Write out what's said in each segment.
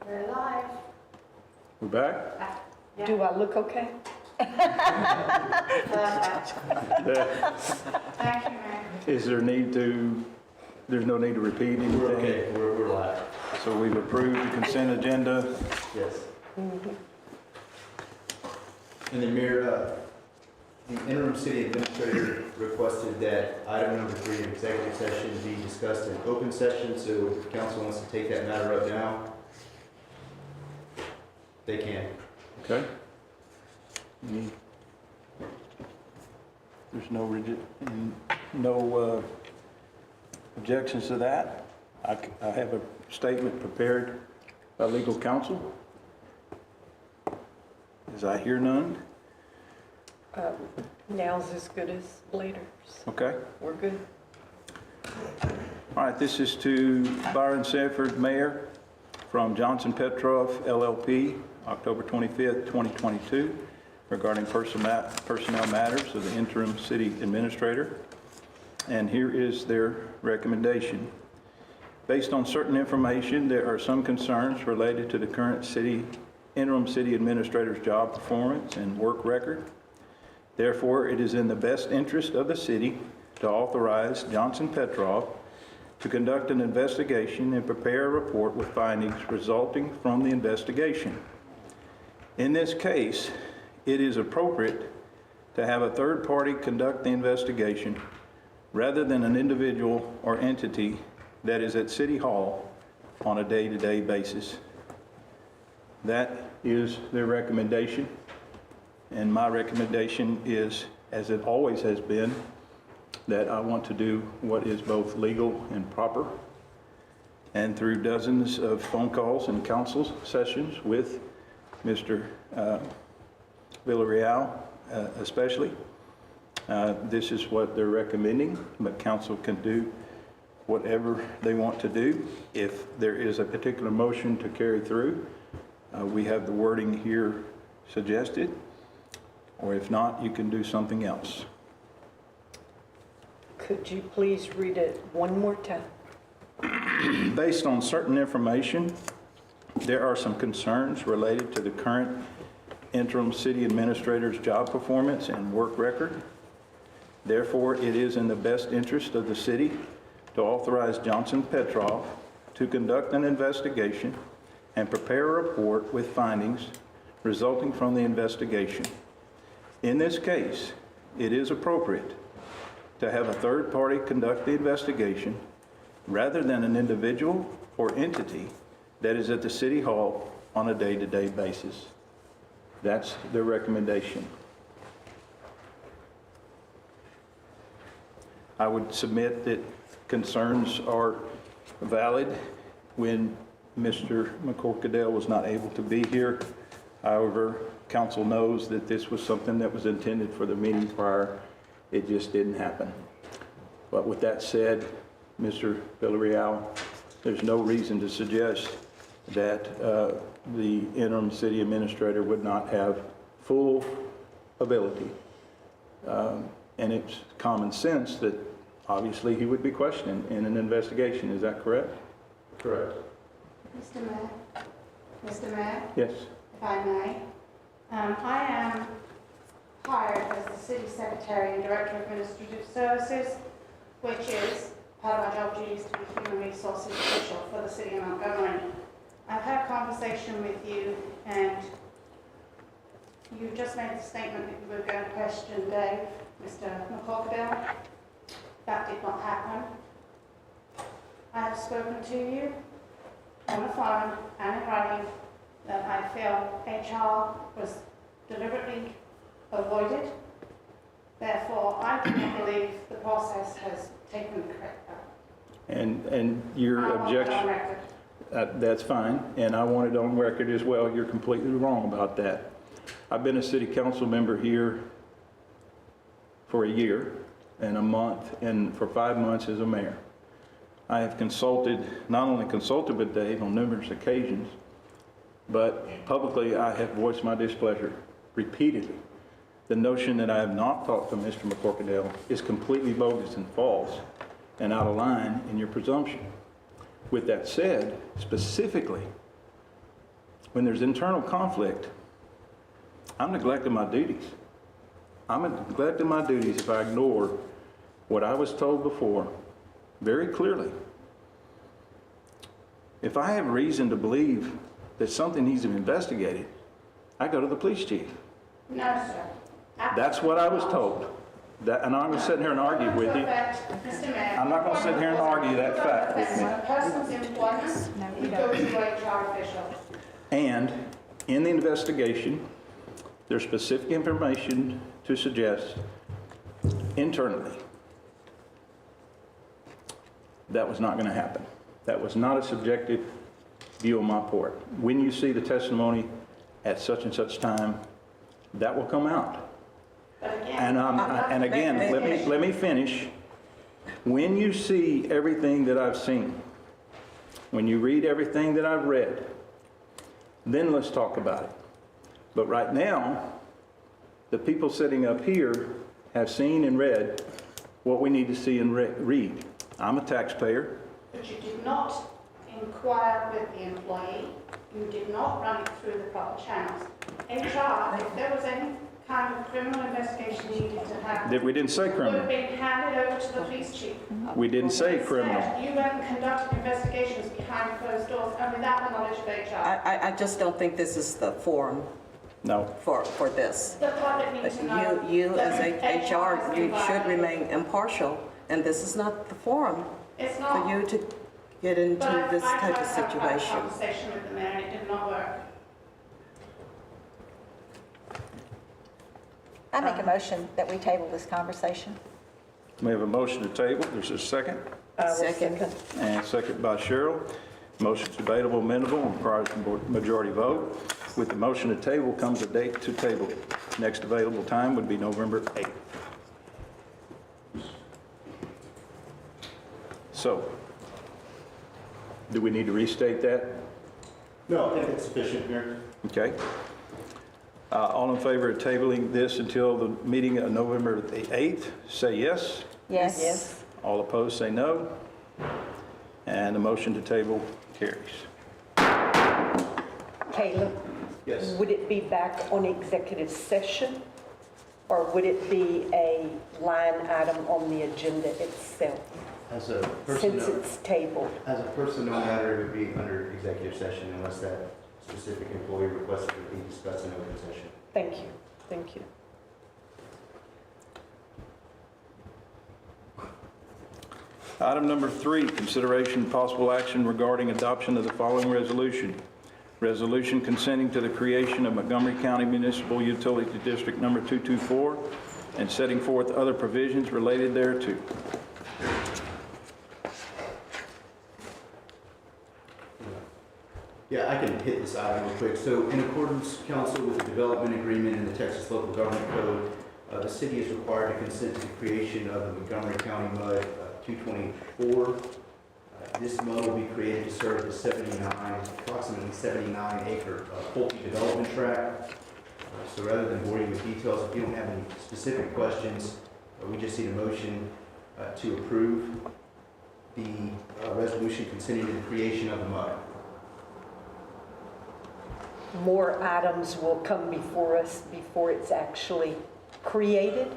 We're live. We're back? Yeah. Do I look okay? Thank you, Mayor. Is there need to, there's no need to repeat anything? We're okay, we're live, So we've approved the consent agenda. yes. And then Mayor, the interim city administrator requested that item number 3 of executive session be discussed in open session, so if the council wants to take that matter up now, they can. Okay? There's no objections to that. I have a statement prepared by legal counsel. As I hear none, Now's as good as later's. okay? We're good. All right, this is to Byron Sanford, Mayor, from Johnson Petrov LLP, October 25th, 2022, regarding personnel matters of the interim city administrator. And here is their recommendation. Based on certain information, there are some concerns related to the current interim city administrator's job performance and work record. Therefore, it is in the best interest of the city to authorize Johnson Petrov to conduct an investigation and prepare a report with findings resulting from the investigation. In this case, it is appropriate to have a third party conduct the investigation rather than an individual or entity that is at City Hall on a day-to-day basis. That is their recommendation. And my recommendation is, as it always has been, that I want to do what is both legal and proper. And through dozens of phone calls and council sessions with Mr. Villarreal especially, this is what they're recommending, but council can do whatever they want to do. If there is a particular motion to carry through, we have the wording here suggested, or if not, you can do something else. Could you please read it one more time? Based on certain information, there are some concerns related to the current interim city administrator's job performance and work record. Therefore, it is in the best interest of the city to authorize Johnson Petrov to conduct an investigation and prepare a report with findings resulting from the investigation. In this case, it is appropriate to have a third party conduct the investigation rather than an individual or entity that is at the City Hall on a day-to-day basis. That's their recommendation. I would submit that concerns are valid when Mr. McCorkadale was not able to be here. However, council knows that this was something that was intended for the meeting prior. It just didn't happen. But with that said, Mr. Villarreal, there's no reason to suggest that the interim city administrator would not have full ability. And it's common sense that obviously he would be questioned in an investigation. Is that correct? Correct. Mr. Mayor? Mr. Mayor, Yes. if I may, I am hired as the City Secretary and Director of Administrative Services, which is part of my job duties to be Human Resources Official for the City of Montgomery. I've had a conversation with you, and you just made the statement that you were going to question Dave, Mr. McCorkadale. That did not happen. I have spoken to you on the phone and in writing that I feel HR was deliberately avoided. Therefore, I do not believe the process has taken the correct path. And your I want it objection? on record. That's fine, and I want it on record as well. You're completely wrong about that. I've been a city council member here for a year and a month, and for 5 months as a mayor. I have not only consulted with Dave on numerous occasions, but publicly I have voiced my displeasure repeatedly. The notion that I have not talked to Mr. McCorkadale is completely bogus and false and out of line in your presumption. With that said, specifically, when there's internal conflict, I'm neglecting my duties. I'm neglecting my duties if I ignore what I was told before very clearly. If I have reason to believe that something needs to be investigated, I go to the police chief. No, sir. That's what I was told. And I'm going to sit here and argue with you. Mr. Mayor. I'm not going to sit here and argue that fact with me. When a person's employment, you go to the HR official. And in the investigation, there's specific information to suggest internally that was not going to happen. That was not a subjective view on my part. When you see the testimony at such and such time, that will come out. But again, And again, let me finish. When you see everything that I've seen, when you read everything that I've read, then let's talk about it. But right now, the people sitting up here have seen and read what we need to see and read. I'm a taxpayer. but you did not inquire with the employee. You did not run it through the proper channels. HR, if there was any kind of criminal investigation needed to happen, We didn't say would have criminal. been handed over to the police chief. We didn't say criminal. Instead, you went and conducted investigations behind closed doors and without the knowledge of HR. I just don't think this is the forum No. for this. The public needs to know. You as that a HR, has you been should violated. remain impartial, and this is not the forum It's for not. you to get into But this I type tried of to have a situation. conversation with the mayor and it did not work. I make a motion that we table this conversation. We have a motion to table. There's a second. I will Second. And second by Cheryl. Motion's debatable, amendable, and requires a majority vote. With the motion to table comes a date to table it. Next available time would be November 8th. So, do we need to restate that? No, I think it's sufficient, Mayor. Okay. All in favor of tabling this until the meeting of November the 8th, say yes. Yes? Yes. All opposed, say no. And the motion to table carries. Caleb, Yes. would it be back on executive session? Or would it be a line item on the agenda itself, As a since personnel, it's tabled? as a personnel matter, it would be under executive session unless that specific employee requested it be discussed in open session. Thank you, thank you. Item number 3, consideration and possible action regarding adoption of the following resolution. Resolution consenting to the creation of Montgomery County Municipal Utility District Number 224 and setting forth other provisions related thereto. Yeah, I can hit this item real quick. So in accordance, council, with the development agreement in the Texas Local Government Code, the city is required to consent to the creation of the Montgomery County MUD 224. This MUD will be created to serve the approximately 79 acre Pulte development tract. So rather than bore you with details, if you don't have any specific questions, we just need a motion to approve the resolution consenting to the creation of the MUD. More items will come before us before it's actually created?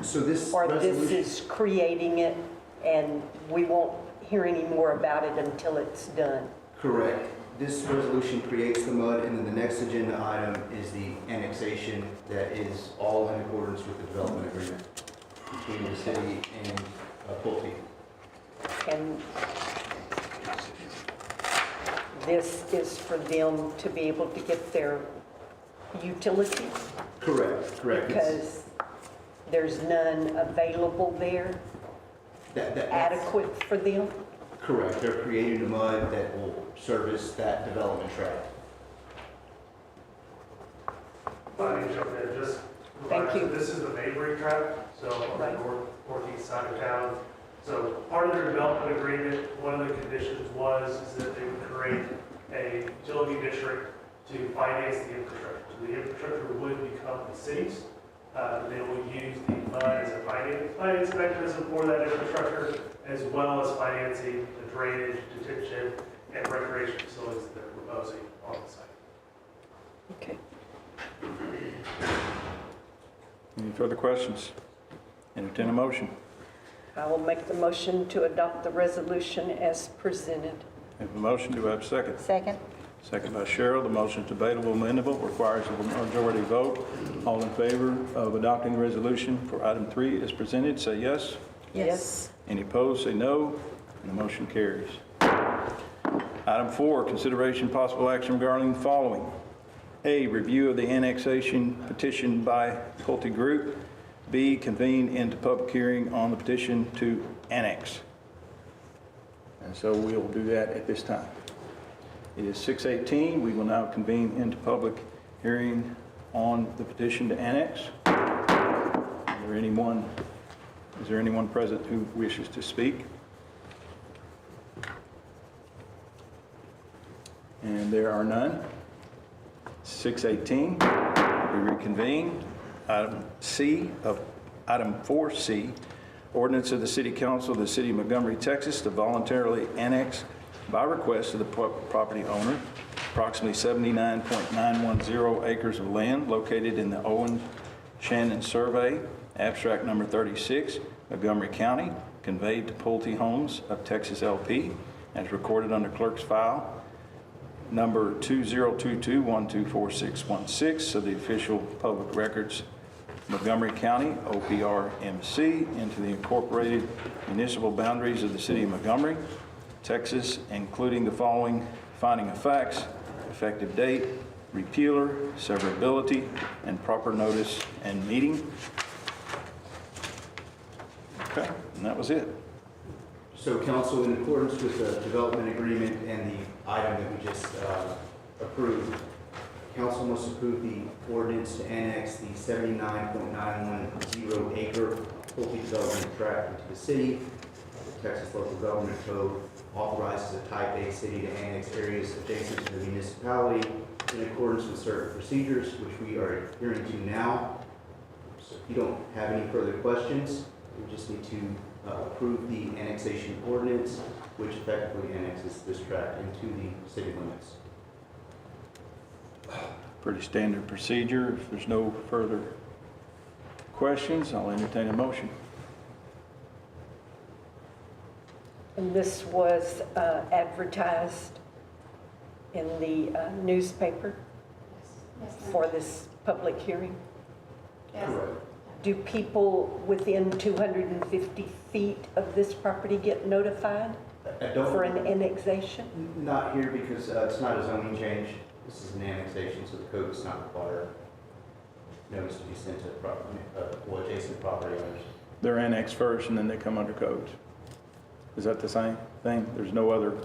So this Or this resolution, is creating it and we won't hear any more about it until it's done? correct. This resolution creates the MUD, and then the next agenda item is the annexation that is all in accordance with the development agreement between the city and Pulte. And this is for them to be able to get their utilities? Correct, correct. Because there's none available there That's adequate for them? correct. They're creating a MUD that will service that development tract. If I can jump in, just. Thank you. So this is the Maybury tract, so on the Right. northeast side of town. So part of their development agreement, one of the conditions was is that they would create a utility district to finance the infrastructure. So the infrastructure would become the city's. They will use the MUD as a finance mechanism for that infrastructure, as well as financing the drainage, detention, and recreation facilities that they're proposing on the site. Okay. Any further questions? Entertain a motion. I will make the motion to adopt the resolution as presented. Have a motion, do I have a second? Second? Second by Cheryl. The motion is debatable, amendable, requires a majority vote. All in favor of adopting the resolution for item 3 as presented, say yes. Yes. Any opposed, say no, and the motion carries. Item 4, consideration possible action regarding the following. A, review of the annexation petition by Pulte Group. B, convene into public hearing on the petition to annex. And so we'll do that at this time. It is 6:18. We will now convene into public hearing on the petition to annex. Is there anyone present who wishes to speak? And there are none. 6:18, we reconvene. Item 4C, ordinance of the City Council of the City of Montgomery, Texas to voluntarily annex by request of the property owner approximately 79.910 acres of land located in the Owen-Shannon Survey, abstract number 36, Montgomery County, conveyed to Pulte Homes of Texas LP, as recorded under clerk's file number 2022124616 of the official public records, Montgomery County, OPR-MC, into the incorporated municipal boundaries of the City of Montgomery, Texas, including the following finding of facts: effective date, repealer, severability, and proper notice and meeting. Okay, and that was it. So council, in accordance with the development agreement and the item that we just approved, council must approve the ordinance to annex the 79.910 acre Pulte development tract into the city. The Texas Local Government Code authorizes a type A city to annex areas adjacent to the municipality in accordance with certain procedures, which we are adhering to now. So if you don't have any further questions, we just need to approve the annexation ordinance, which effectively annexes this tract into the city limits. Pretty standard procedure. If there's no further questions, I'll entertain a motion. And this was advertised in the newspaper Yes, for this public hearing? Yes. Correct. Do people within 250 feet of this property get notified I don't. for an annexation? Not here because it's not a zoning change. This is an annexation, so the code does not require notice to be sent to adjacent property owners. They're annexed first and then they come under codes. Is that the same thing? There's no other,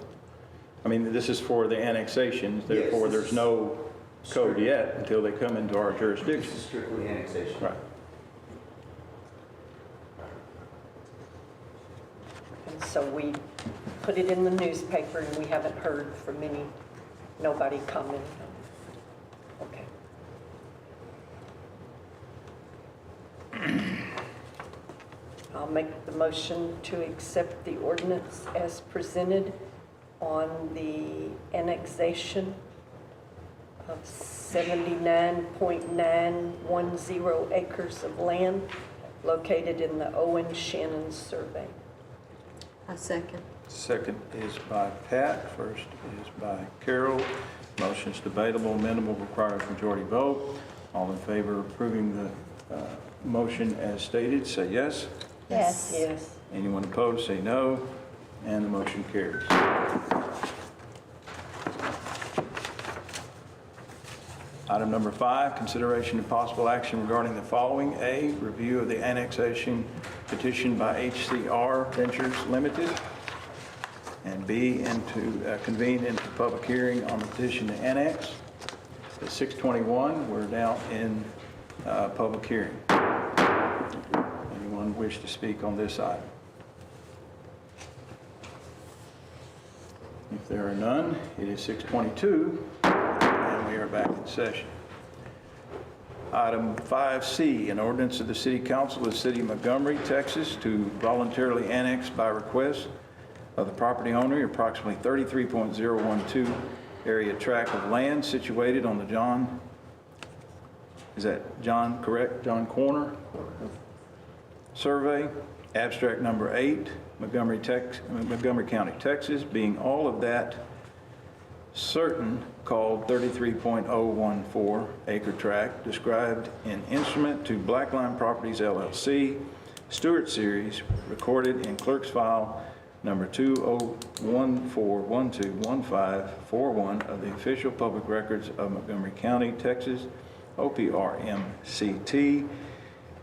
I mean, this is for the annexation, therefore Yes, this there's is no code yet until they come into our This jurisdiction. is strictly annexation. Right. And so we put it in the newspaper and we haven't heard from nobody commented on it. Okay. I'll make the motion to accept the ordinance as presented on the annexation of 79.910 acres of land located in the Owen-Shannon Survey. I second. Second is by Pat, first is by Carol. Motion's debatable, amendable, requires majority vote. All in favor of approving the motion as stated, say yes. Yes. Yes. Anyone opposed, say no, and the motion carries. Item number 5, consideration and possible action regarding the following. A, review of the annexation petition by HCR Ventures Limited. And B, convene into public hearing on the petition to annex. At 6:21, we're now in public hearing. Anyone wish to speak on this item? If there are none, it is 6:22, and we are back in session. Item 5C, an ordinance of the City Council of the City of Montgomery, Texas, to voluntarily annex by request of the property owner approximately 33.012 area tract of land situated on the John is that John, correct? John Corner survey, abstract number 8, Montgomery County, Texas, being all of that certain called 33.014 acre tract described in instrument to Blackline Properties LLC, Stewart Series, recorded in clerk's file number 20141211541 of the official public records of Montgomery County, Texas, OPRMCT.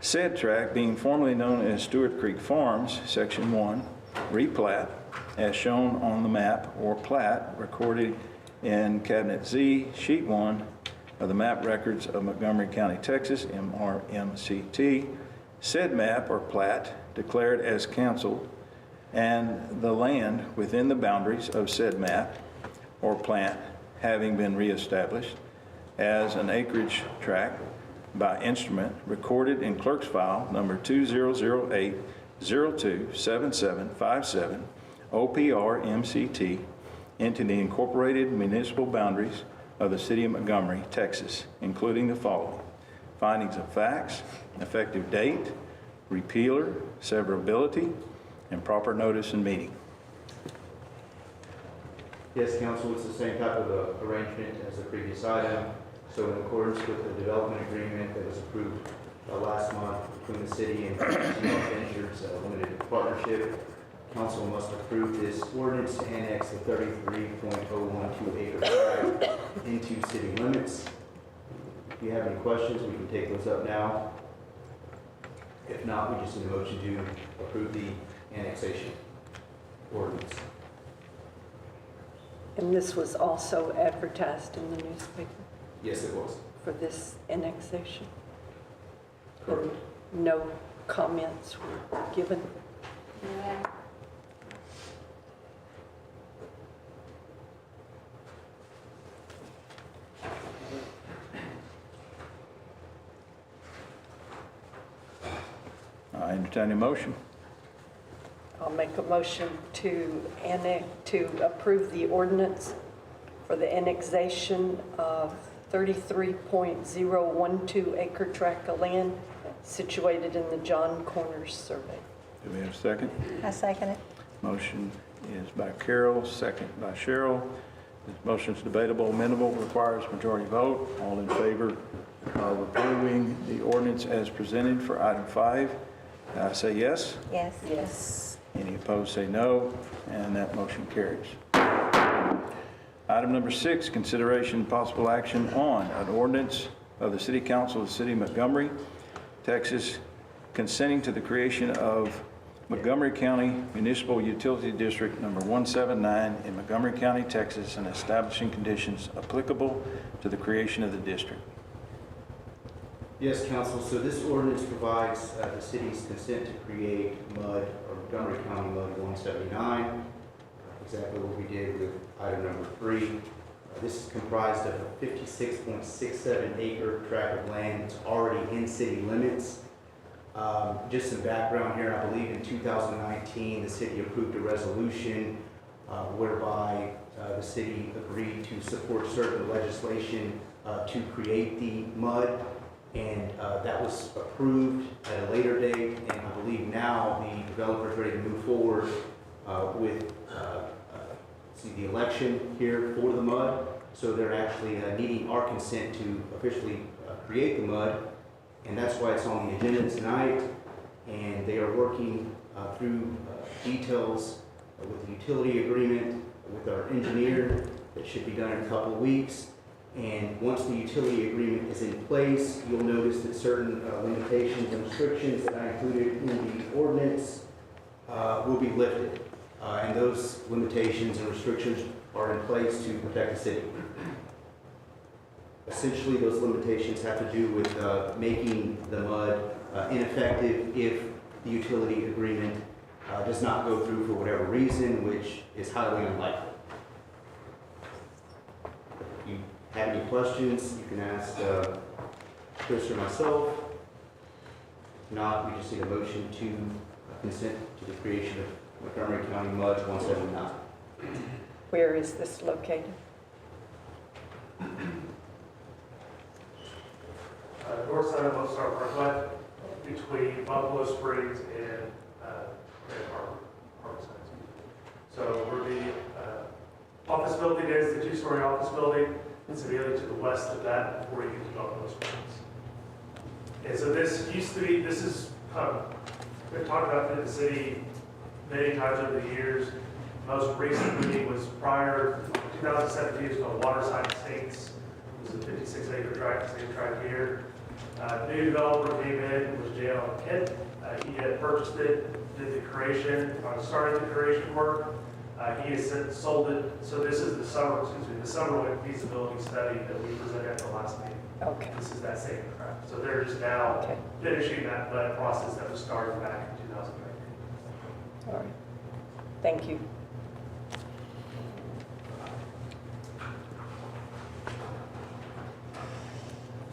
Said tract being formerly known as Stewart Creek Farms, Section 1, replat, as shown on the map or plat recorded in Cabinet Z, Sheet 1 of the map records of Montgomery County, Texas, MRMCT. Said map or plat declared as canceled, and the land within the boundaries of said map or plat having been reestablished as an acreage tract by instrument recorded in clerk's file number 2008027757 OPRMCT into the incorporated municipal boundaries of the city of Montgomery, Texas, including the following: findings of facts, effective date, repealer, severability, and proper notice and meeting. Yes, council, it's the same type of arrangement as the previous item. So in accordance with the development agreement that was approved last month between the city and Commonwealth Ventures Limited Partnership, council must approve this ordinance to annex the 33.012 acre tract into city limits. If you have any questions, we can take those up now. If not, we just need a motion to approve the annexation ordinance. And this was also advertised in the newspaper Yes, it was. for this annexation? Correct. And no comments were given? Yeah. I entertain a motion. I'll make a motion to approve the ordinance for the annexation of 33.012 acre tract of land situated in the John Corners survey. Do we have a second? I second it. Motion is by Carol, second by Cheryl. This motion is debatable, amendable, requires majority vote. All in favor of approving the ordinance as presented for item 5, say yes. Yes. Yes. Any opposed, say no, and that motion carries. Item number 6, consideration and possible action on an ordinance of the City Council of the City of Montgomery, Texas, consenting to the creation of Montgomery County Municipal Utility District number 179 in Montgomery County, Texas, and establishing conditions applicable to the creation of the district. Yes, council, so this ordinance provides the city's consent to create MUD, or Montgomery County MUD 179, exactly what we did with item number 3. This is comprised of a 56.67 acre tract of land that's already in city limits. Just some background here, I believe in 2019, the city approved a resolution whereby the city agreed to support certain legislation to create the MUD. And that was approved at a later date, and I believe now the developer is ready to move forward with the election here for the MUD. So they're actually needing our consent to officially create the MUD, and that's why it's on the agenda tonight. And they are working through details with the utility agreement with our engineer that should be done in a couple of weeks. And once the utility agreement is in place, you'll notice that certain limitations and restrictions that I included in the ordinance will be lifted. And those limitations and restrictions are in place to protect the city. Essentially, those limitations have to do with making the MUD ineffective if the utility agreement does not go through for whatever reason, which is highly unlikely. Have any questions, you can ask Chris or myself. If not, we just need a motion to consent to the creation of Montgomery County MUD 179. Where is this located? side of Lone Star Parkway between Buffalo Springs and Grand Harbor sites. So where the office building is, the two-story office building, it's immediately to the west of that before you get to Buffalo Springs. And so this used to be, this is been talked about in the city many times over the years. Most recently was prior, 2017, it was called Waterside Estates. It was a 56-acre tract, same tract here. New developer came in, was J.L. Kent. He had purchased it, did the creation, started the creation work. He has since sold it. So this is the Summerwind feasibility study that we presented at the last meeting. Okay. This is that same tract. So they're just now Okay. finishing that process that was started back in 2019. All right. Thank you.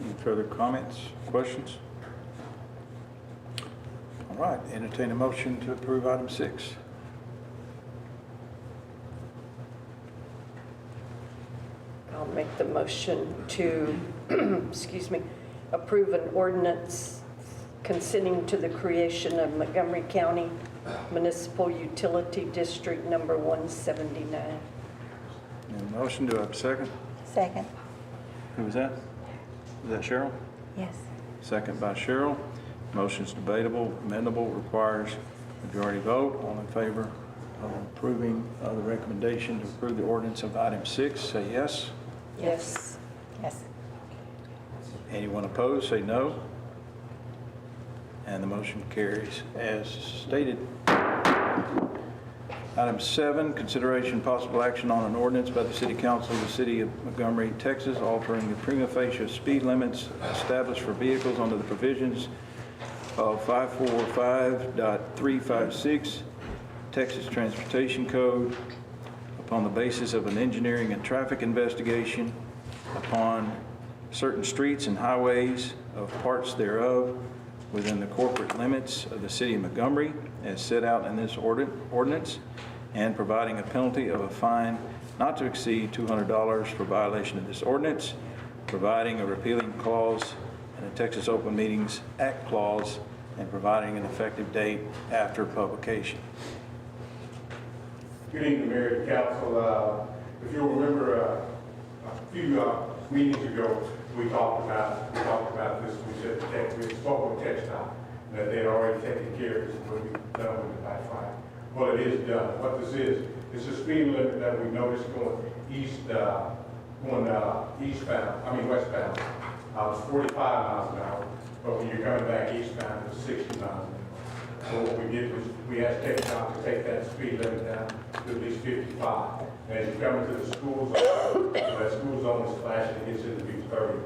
Any further comments, questions? All right, entertain a motion to approve item 6. I'll make the motion to, excuse me, approve an ordinance consenting to the creation of Montgomery County Municipal Utility District Number 179. Any motion, do I have a second? Second. Who was that? Was that Cheryl? Yes. Second by Cheryl. Motion's debatable, amendable, requires majority vote. All in favor of approving the recommendation to approve the ordinance of item 6, say yes. Yes. Yes. Anyone opposed, say no. And the motion carries as stated. Item 7, consideration and possible action on an ordinance by the City Council of the City of Montgomery, Texas, altering the prima facie speed limits established for vehicles under the provisions of 545.356 Texas Transportation Code upon the basis of an engineering and traffic investigation upon certain streets and highways of parts thereof within the corporate limits of the City of Montgomery as set out in this ordinance, and providing a penalty of a fine not to exceed $200 for violation of this ordinance, providing a repealing clause and a Texas Open Meetings Act clause, and providing an effective date after publication. Good evening, Mayor and Council. If you'll remember, a few meetings ago, we talked about this. We said we spoke with TxDOT, that they had already taken care of this and would be done with the Wi-Fi. Well, it is done. What this is, it's a speed limit that we noticed going westbound. It's 45 miles an hour, but when you're coming back eastbound, it's 60 miles an hour. So what we did was we asked TxDOT to take that speed limit down to at least 55. And as you come into the school zone, that school zone is flashing, it gets into 30.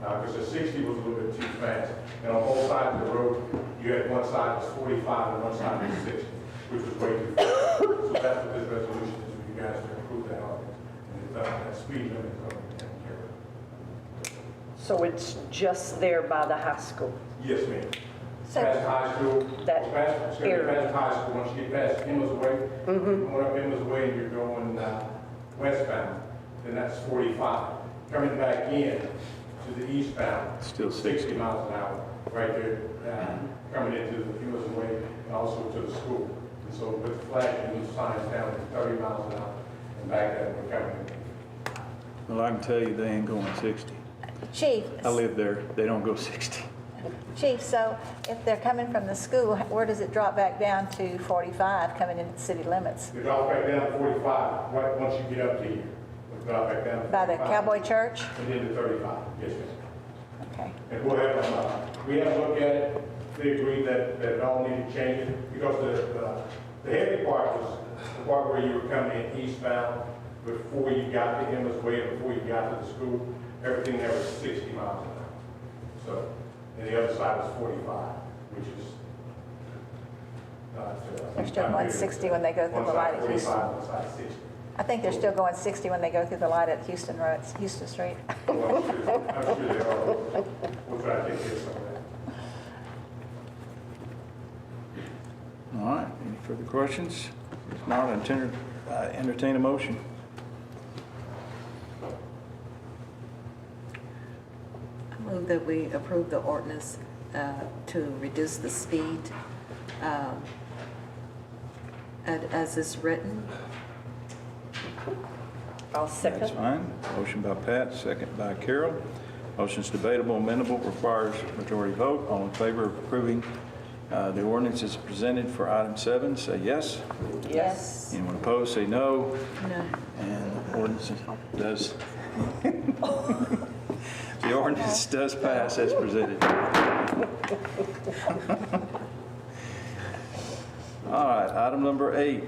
Because the 60 was a little bit too fast. And on both sides of the road, you had one side was 45 and one side was 60, which was way too fast. So that's what this resolution is for you guys to approve that ordinance. And that speed limit is going to be taken care of. So it's just there by the high school? Yes, ma'am. So- Past high school, That past high school, once you get past Emma's Way, going up Emma's Way and you're going westbound, then that's 45. Coming back in to the eastbound, Still 60 miles an hour, right there, coming into the Emma's Way and also to the school. And so with the flashing these signs down to 30 miles an hour and back that we're coming in. Well, I can tell you they ain't going 60. Chief, I live there, they don't go 60. so if they're coming from the school, where does it drop back down to 45 coming into the city limits? They drop back down to 45, right once you get up to here. They drop back down to 45. By the Cowboy Church? And then to 35, yes, ma'am. Okay. And we'll have them, we have a look at it, they agreed that it all needed changing, because the heavy part was the part where you were coming in eastbound before you got to Emma's Way, and before you got to the school, everything there was 60 miles an hour. So, and the other side was 45, which is not. They're still going 60 when they go through the light at Houston. One side 60. I think they're still going 60 when they go through the light at Houston Road, Houston Street. Well, I'm sure they are. We'll try to take care of some of that. All right, any further questions? If not, entertain a motion. I move move that we approve the ordinance to reduce the speed as is written. I'll That's second. fine. Motion by Pat, second by Carol. Motion's debatable, amendable, requires majority vote. All in favor of approving the ordinance as presented for item 7, say yes. Yes. Anyone opposed, say no. No. And the ordinance does, the ordinance does pass as presented. All right, item number 8,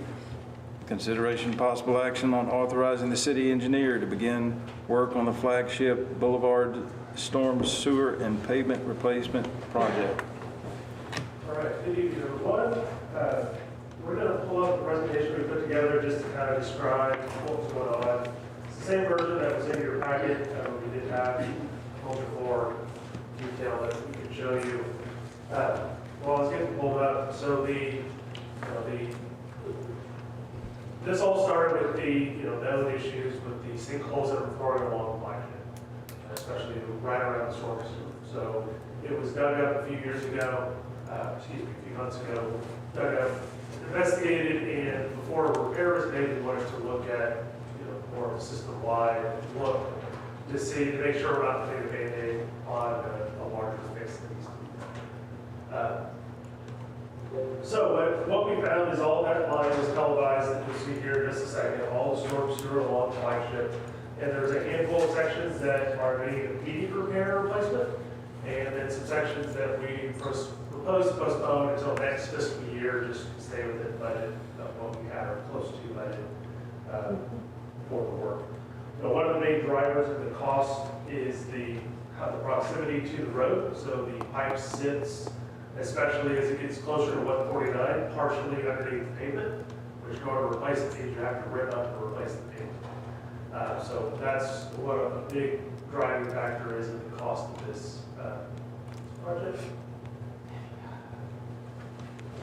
consideration and possible action on authorizing the city engineer to begin work on the flagship Boulevard Storm Sewer and Pavement Replacement Project. All right, good evening, everyone. We're going to pull up the presentation we put together just to kind of describe what's going on. It's the same version that was in your packet. We did have a little bit more detail that we could show you. Well, it's getting pulled up. So this all started with the known issues with the sinkholes that were forming along the flagship, especially right around the storm sewer. So it was dug up a few years ago. A few months ago, dug up, investigated, and before a repair was made, we wanted to look at, more of a system-wide look to see, to make sure we're not putting a Band-Aid on a larger fix that needs to be done. So what we found is all that line was televised, that you'll see here in just a second, all the storm sewer along the flagship. And there's a handful of sections that are needing immediate repair and replacement, and then some sections that we propose to postpone until next fiscal year, just to stay within budget of what we had, or close to budget, for the work. Now, one of the main drivers of the cost is the proximity to the road. So the pipe sits, especially as it gets closer to 149, partially underneath the pavement, which in order to replace it, means you have to rip up and replace the pavement. So that's what a big driving factor is in the cost of this project.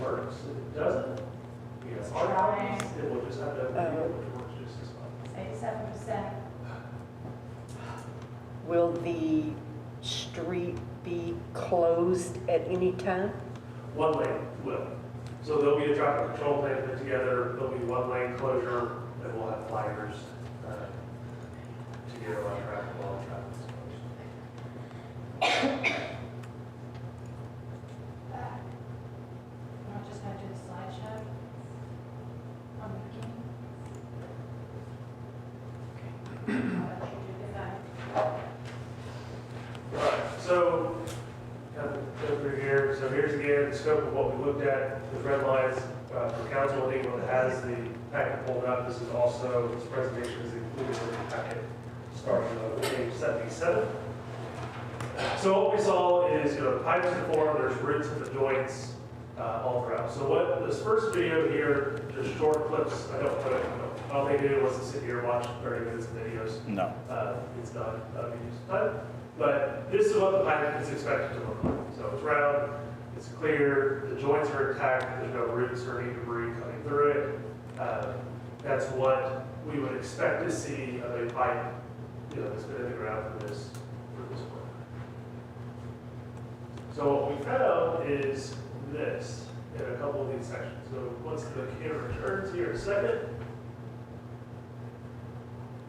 Works. If it doesn't, our copies, it will just have to, which works just as well. 87%. Will the street be closed at any time? One lane will. So there'll be a traffic control plan put together, there'll be one lane closure, and we'll have flaggers to get around traffic while traffic is closed. I'm just going to do the slideshow on the beginning. I'll let you do that. Right, so, kind of go through here. So here's again the scope of what we looked at with red lines for council. Anyone that has the packet pulled up, this is also, this presentation is included in the packet starting on page 77. So what we saw is, the pipes are formed, there's roots in the joints all throughout. So what this first video here, just short clips, I don't think anyone wants to sit here and watch 30 minutes of videos. No. It's not use time. But this is what the pipe is expected to look like. So it's round, it's clear, the joints are intact, there's no roots or any debris coming through it. That's what we would expect to see of a pipe, that's been in the ground for this work. So what we found is this in a couple of these sections. So once the camera turns here in a second,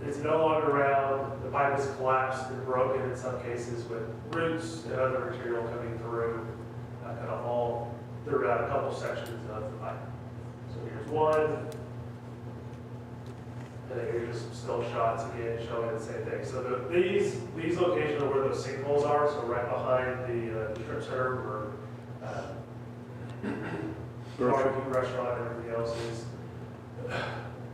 it's no longer round, the pipe is collapsed and broken in some cases with roots and other material coming through, kind of all throughout a couple sections of the pipe. So here's one, and then here's just some still shots again showing the same thing. So these locations are where those sinkholes are, so right behind the strip center where barbecue restaurant and everything else is.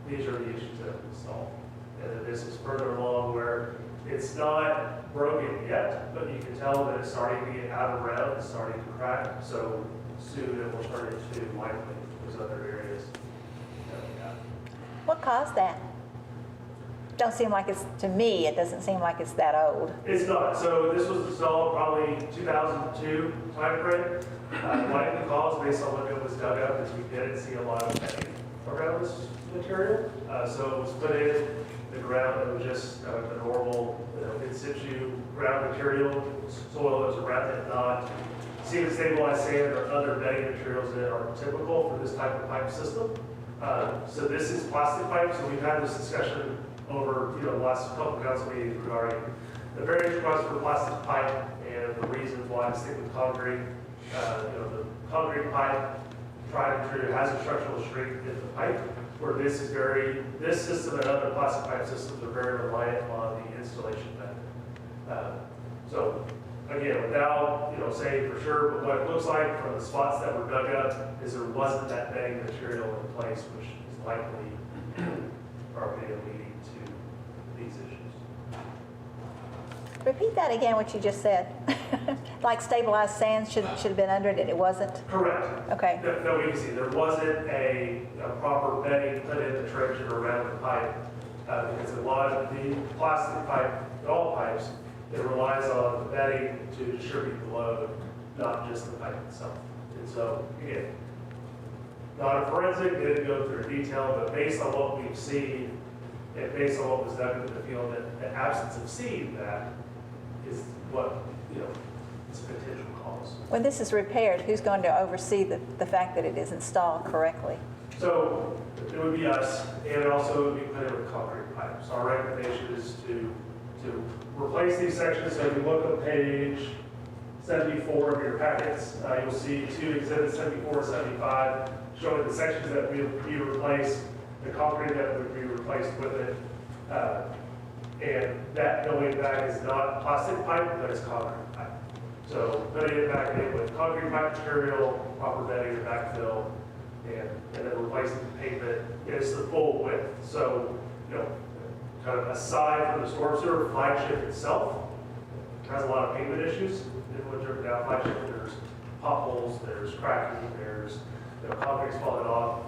These are the issues that we solved. And then this is further along where it's not broken yet, but you can tell that it's starting to get out of round, it's starting to crack. So soon it will turn into likely those other areas that we have. What caused that? Don't seem like it's, to me, it doesn't seem like it's that old. It's not. So this was installed probably 2002 timeframe. Likely cause based on when it was dug up is we didn't see a lot of bedding around this material. So it was put in the ground, it was just a normal, in situ ground material, soil that was around it, not cement stabilized sand or other bedding materials that are typical for this type of pipe system. So this is plastic pipe, so we've had this discussion over, the last couple of council meetings regarding the various requests for plastic pipe and the reasons why I stick with concrete. The concrete pipe, tried and true, has a structural strength in the pipe, where this system and other plastic pipe systems are very reliant on the installation method. So again, without, saying for sure, but what it looks like from the spots that were dug up is there wasn't that bedding material in place, which is likely, or leading to these issues. Repeat that again, what you just said. Like stabilized sand should have been under it, and it wasn't? Correct. Okay. No, we can see there wasn't a proper bedding put in the trench or around the pipe, because a lot of the plastic pipe, all pipes, it relies on the bedding to distribute the load, not just the pipe itself. And so, again, not a forensic, didn't go through detail, but based on what we've seen, and based on what was done in the field, that the absence of seeing that is what, is a potential cause. When this is repaired, who's going to oversee the fact that it is installed correctly? So it would be us, and also it would be put in with concrete pipe. So our recommendation is to replace these sections. So if you look at page 74 of your packets, you'll see two exhibits, 74 and 75, showing the sections that will be replaced, the concrete that would be replaced with it. And that going back is not plastic pipe, but it's concrete pipe. So putting it back in with concrete pipe material, proper bedding and backfill, and then replacing the pavement, it's the full width. So, kind of aside from the storm sewer, flagship itself has a lot of pavement issues. When driven down flagship, there's potholes, there's cracking, there's concrete's falling off.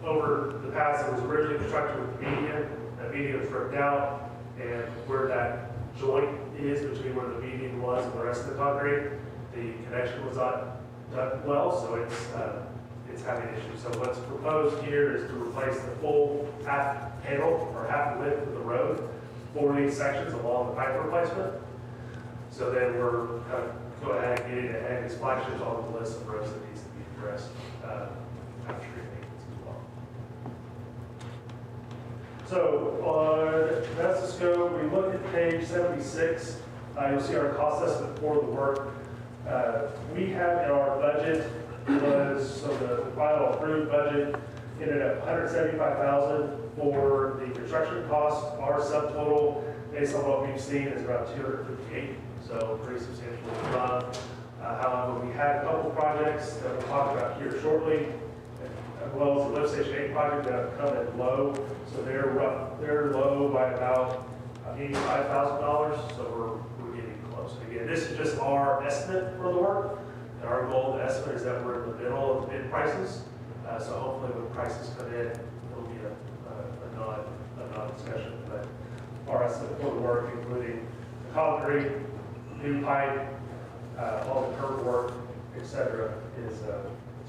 Over the past, it was originally constructed with median. That median was ripped out, and where that joint is between where the median was and the rest of the concrete, the connection was not done well, so it's having issues. So what's proposed here is to replace the full half panel or half width of the road for these sections along the pipe replacement. So then we're going to go ahead and get it ahead. These flagships on the list of roads that needs to be addressed after street maintenance as well. So that's the scope. We look at page 76. You'll see our cost estimate for the work. We have in our budget so the final approved budget ended at $175,000 for the construction cost. Our subtotal, based on what we've seen, is around $258,000, so pretty substantial run. However, we had a couple projects that we'll talk about here shortly, as well as the lift station 8 project that have come in low. So they're low by about $85,000. So we're getting close. Again, this is just our estimate for the work. And our goal, the estimate, is that we're in the middle of the bid prices. So hopefully when prices come in, it'll be a non-discussion. But our estimate for the work, including the concrete, new pipe, all the curb work, etc., is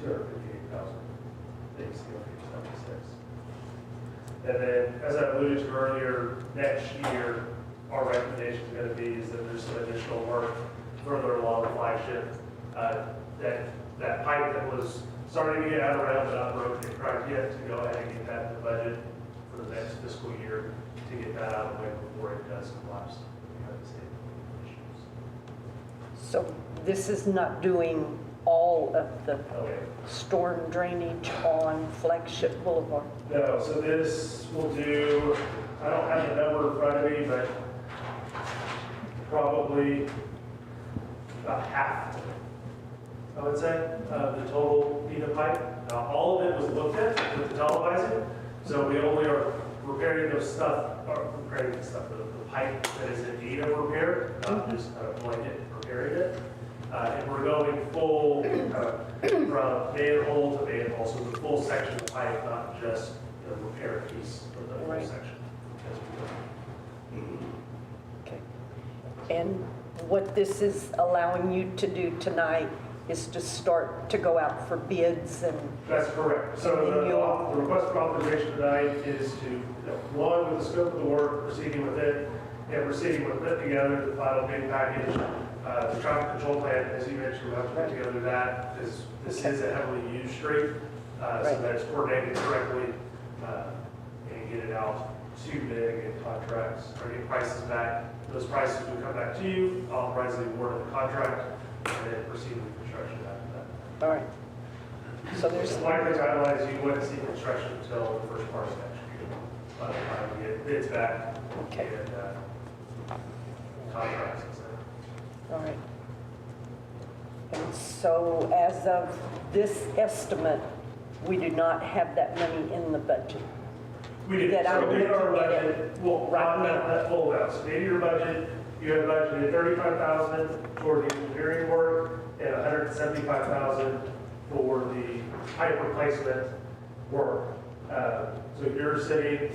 $258,000. Big steel, 76. And then, as I alluded to earlier, next year, our recommendation is going to be is that there's some additional work further along the flagship. That pipe that was starting to get out around but not broken and cracked yet, to go ahead and get that in the budget for the next fiscal year to get that out of the way before it does collapse. We have the same issues. So this is not doing all of the Okay. storm drainage on Flagship Boulevard? No, so this will do, I don't have the number in front of me, but probably about half, I would say, of the total feet of pipe. Now, all of it was looked at with the televising, so we only are repairing the pipe that is in need of repair, not just blanket repairing it. And we're going full from manhole to manhole, so the full section of pipe, not just the repair piece of the whole Right. section. Okay. And what this is allowing you to do tonight is to start to go out for bids and, That's correct. So the request for authorization tonight is to, one, with the scope of the work, proceeding with it, and proceeding with putting together the final bid package. The traffic control plan, as you mentioned, we have to put together that, because this is a heavily used street, so that it's coordinated correctly, and get it out to bid and get contracts, or get prices back. Those prices will come back to you, authorize the award of the contract, and then proceed with construction after that. all right. So there's, Likely timeline is you wouldn't see construction until the first part of next year, by the time we get bids back Okay. and contracts, et cetera. all right. And so as of this estimate, we do not have that money in the budget. We did, That so I'm in our looking at budget, well, right not now. that full amount, so in your budget, you have budgeted 35,000 for the engineering work and 175,000 for the pipe replacement work. So your city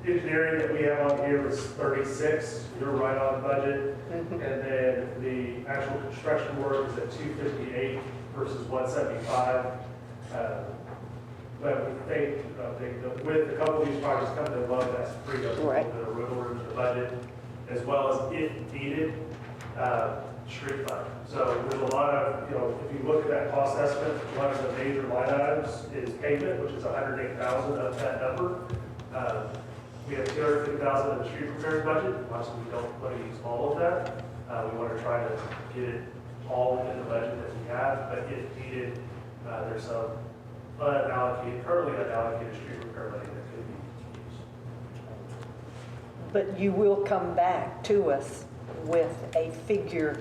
engineering that we have on here is 36, you're right on budget. Mhm. And then the actual construction work is at 258 versus 175. But we think that with a couple of these projects coming in low, that's freed up a Right. little bit of wiggle room in the budget, as well as if needed, street fund. So there's a lot of, if you look at that cost estimate, one of the major line items is pavement, which is 108,000 of that number. We have 250,000 in the street repairs budget. Obviously, we don't want to use all of that. We want to try to get it all in the budget that we have, but if needed, there's some currently unallocated street repair money that could be used. But you will come back to us with a figure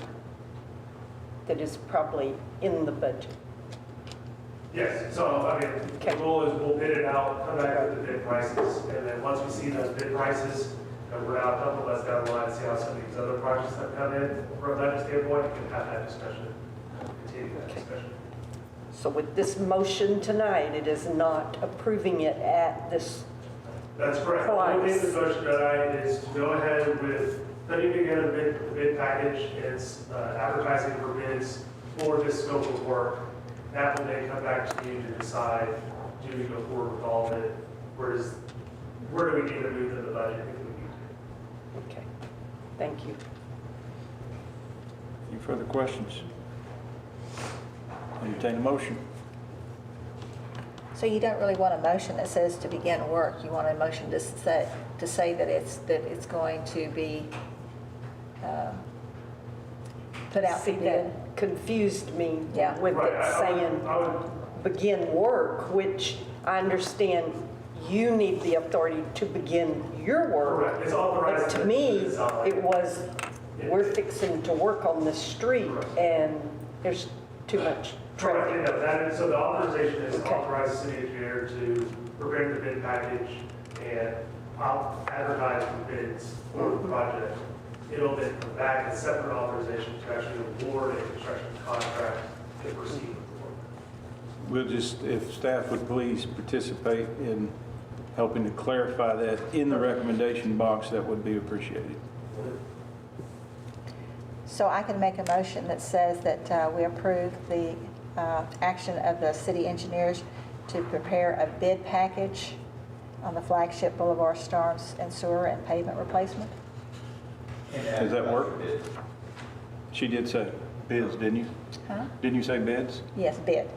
that is probably in the budget. Yes, so, Okay. the goal is we'll bid it out, come back with the bid prices, and then once we see those bid prices, and we're out a couple months down the line, see how some of these other projects that come in, from that standpoint, we can have that discussion, continue that Okay. discussion. So with this motion tonight, it is not approving it at this, That's correct. The only thing the motion tonight is to go ahead with putting together the bid package, it's advertising for bids for this scope of work. That will then come back to you to decide, do we go forward with all of it? Where do we need to move in the budget if we need to? okay, thank you. Any further questions? Entertain a motion. So you don't really want a motion that says to begin work, you want a motion to say that it's going to be put out See, for bid? that confused me Yeah. with Right, it saying I would, begin work, which I understand you need the authority to begin your work. correct, it's authorized. But to me, design. it was, we're fixing to work on this street and there's too much Correct, traffic. that is, so the authorization is Okay. authorize the city engineer to prepare the bid package and I'll advertise the bids for the project. It'll then come back as separate authorization to actually award a construction contract to proceed with the work. We'll just, if staff would please participate in helping to clarify that in the recommendation box, that would be appreciated. So I can make a motion that says that we approve the action of the city engineers to prepare a bid package on the flagship Boulevard Storms and Sewer and pavement replacement. Does that work? She did say bids, didn't you? Huh? Didn't you say bids? Yes, bid.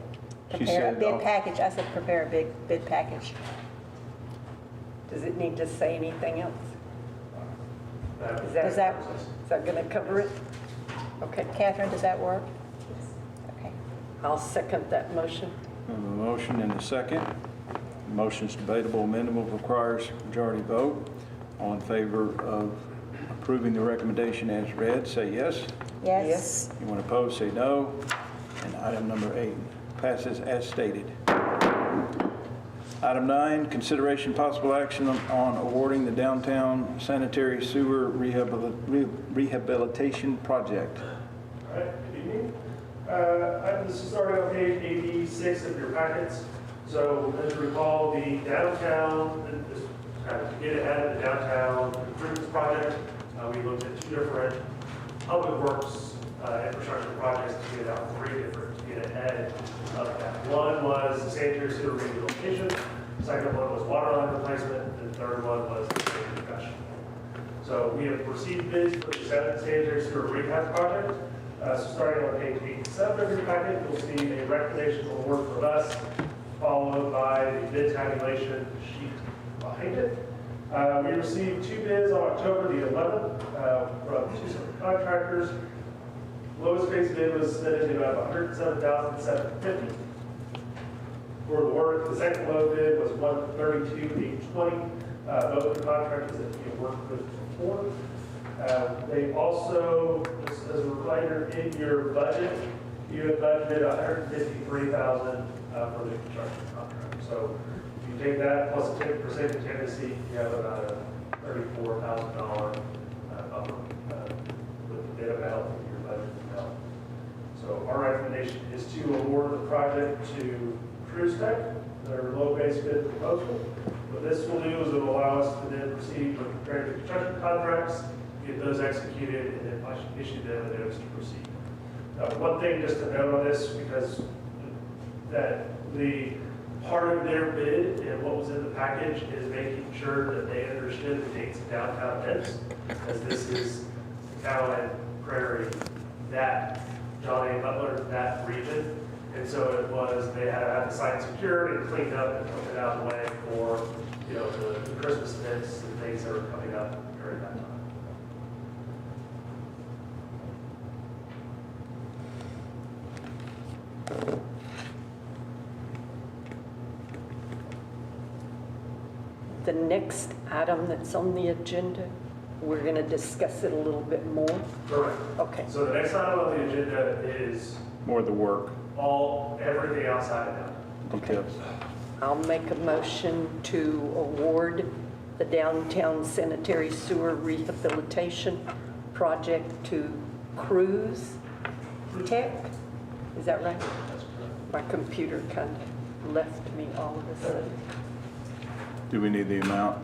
She Prepare a said, bid package. I said prepare a bid package. Does it need to say anything else? Is Does that- Is that going to cover it? Okay, Catherine, does that work? Okay. I'll second that motion. We have a motion and a second. The motion's debatable, amendable, requires majority vote. All in favor of approving the recommendation as read, say yes. Yes? Anyone opposed, say no. And item number 8 passes as stated. Item 9, consideration possible action on awarding the downtown sanitary sewer rehabilitation project. All right, good evening. This is starting on page 86 of your packets. So as you recall, the downtown, this kind of to get ahead of the downtown improvements project, we looked at 2 different public works infrastructure projects to get out 3 different, to get ahead of that. One was the sanitary sewer rehabilitation, second one was water line replacement, and the third one was the drain discussion. So we have received bids for the sanitary sewer rehab project. So starting on page 87 of your packet, you'll see a recommendation award from us, followed by the bid tabulation sheet behind it. We received 2 bids on October the 11th from 2 separate contractors. Lowest base bid was submitted to about $107,750 for the work. The second low bid was $132,820. Both the contractors that we have worked with before. They also, just as a reminder, in your budget, you have budgeted $153,000 for the construction contract. So if you take that plus a 10% contingency, you have about a $34,000 buffer with the bid amount in your budget amount. So our recommendation is to award the project to Cruise Tech, their low base bid proposal. What this will do is it will allow us to then proceed with preparing the construction contracts, get those executed, and then issue them a notice to proceed. One thing just to note on this, because that the part of their bid and what was in the package is making sure that they understood the dates of downtown events, as this is Caroline Prairie, that John A. Butler, that region. And so it was, they had to have the site secured and cleaned up and put it out of the way for, you know, the Christmas events and things that are coming up during that time. The next item that's on the agenda, we're going to discuss it a little bit more. Correct. Okay. So the next item on the agenda is More of the work everything outside of that. details. I'll make a motion to award the downtown sanitary sewer rehabilitation project to Cruise Tech. Is that right? My computer kind of left me all of a sudden. Do we need the amount?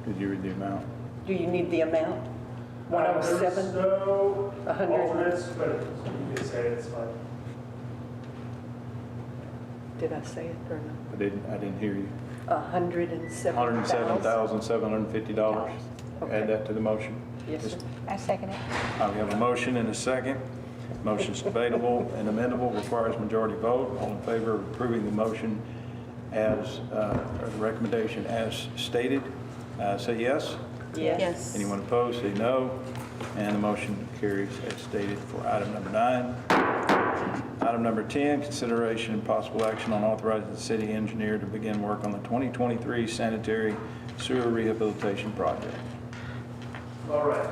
Did you read the amount? Do you need the amount? 107? There's no 100? alternates, but you can say it's fine. Did I say it or not? I didn't hear you. $107,000. $107,750. Okay. Add that to the motion. Yes, sir. I second it. We have a motion and a second. Motion's debatable and amendable, requires majority vote. All in favor of approving the motion as, or the recommendation as stated, say yes. Yes. Anyone opposed, say no. And the motion carries as stated for item number 9. Item number 10, consideration and possible action on authorizing the city engineer to begin work on the 2023 sanitary sewer rehabilitation project. All right.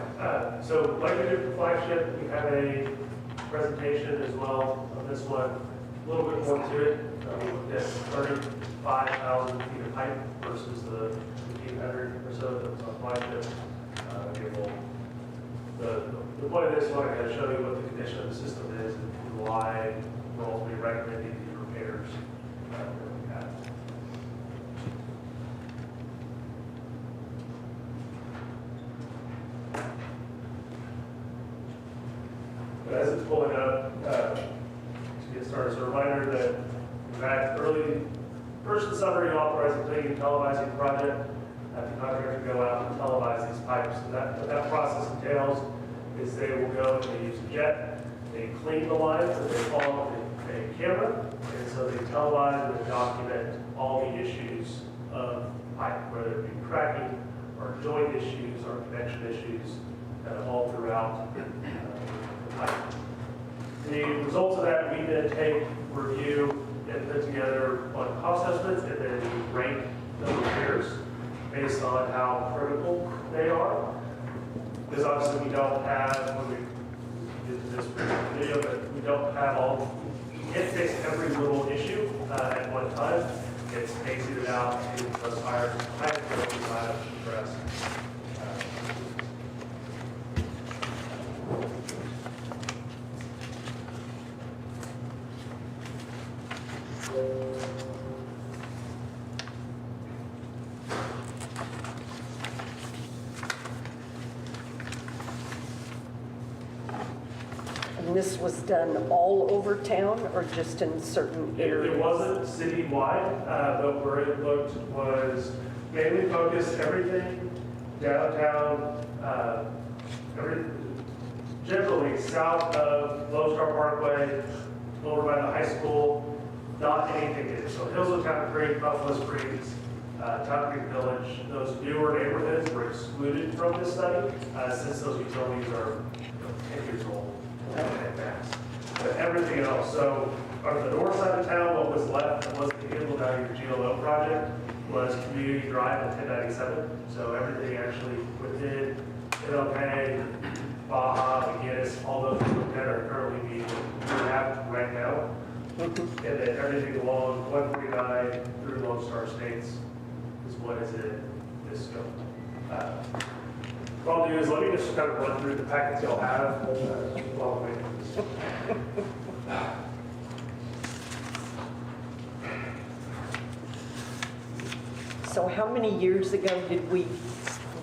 So like we did for flagship, we have a presentation as well of this one. A little bit more to it. We looked at 35,000 feet of pipe versus the 1,500 or so that was on flagship. The point of this one, I'm going to show you what the condition of the system is and why we're ultimately recommending these repairs that we have. But as it's pulling up, to get started, so a reminder that we've had first the summary authorizing cleaning and televising project. Have the contractor go out and televise these pipes. So what that process entails is they will go and they use a jet, they clean the lines, and they follow a camera, and so they televise and document all the issues of pipe, whether it be cracking or joint issues or connection issues all throughout the pipe. The results of that we then take, review, and put together on cost estimates, and then we rank the repairs based on how critical they are. Because obviously we don't have, when we did this video, but we don't have all, you can't fix every little issue at one time. It's spacing it out to those higher priorities items to address. this was done all over town or just in certain areas? It wasn't citywide, but where it looked was mainly focused everything downtown, generally south of Lone Star Parkway, over by the high school, not anything in. So Hillsville, Town Creek, Buffalo Springs, Town Creek Village, those newer neighborhoods were excluded from this study since those utilities are 10 years old at max. But everything else, so on the north side of town, what was left that wasn't handled out of your GLO project was Community Drive and 1097. So everything actually within MLK, Baja, McGinnis, all those that are currently being rehabbed right now. And then everything along 149 through Lone Star Estates is what is in this scope. What I'll do is let me just kind of run through the packets y'all have while we're waiting for this. So how many years ago did we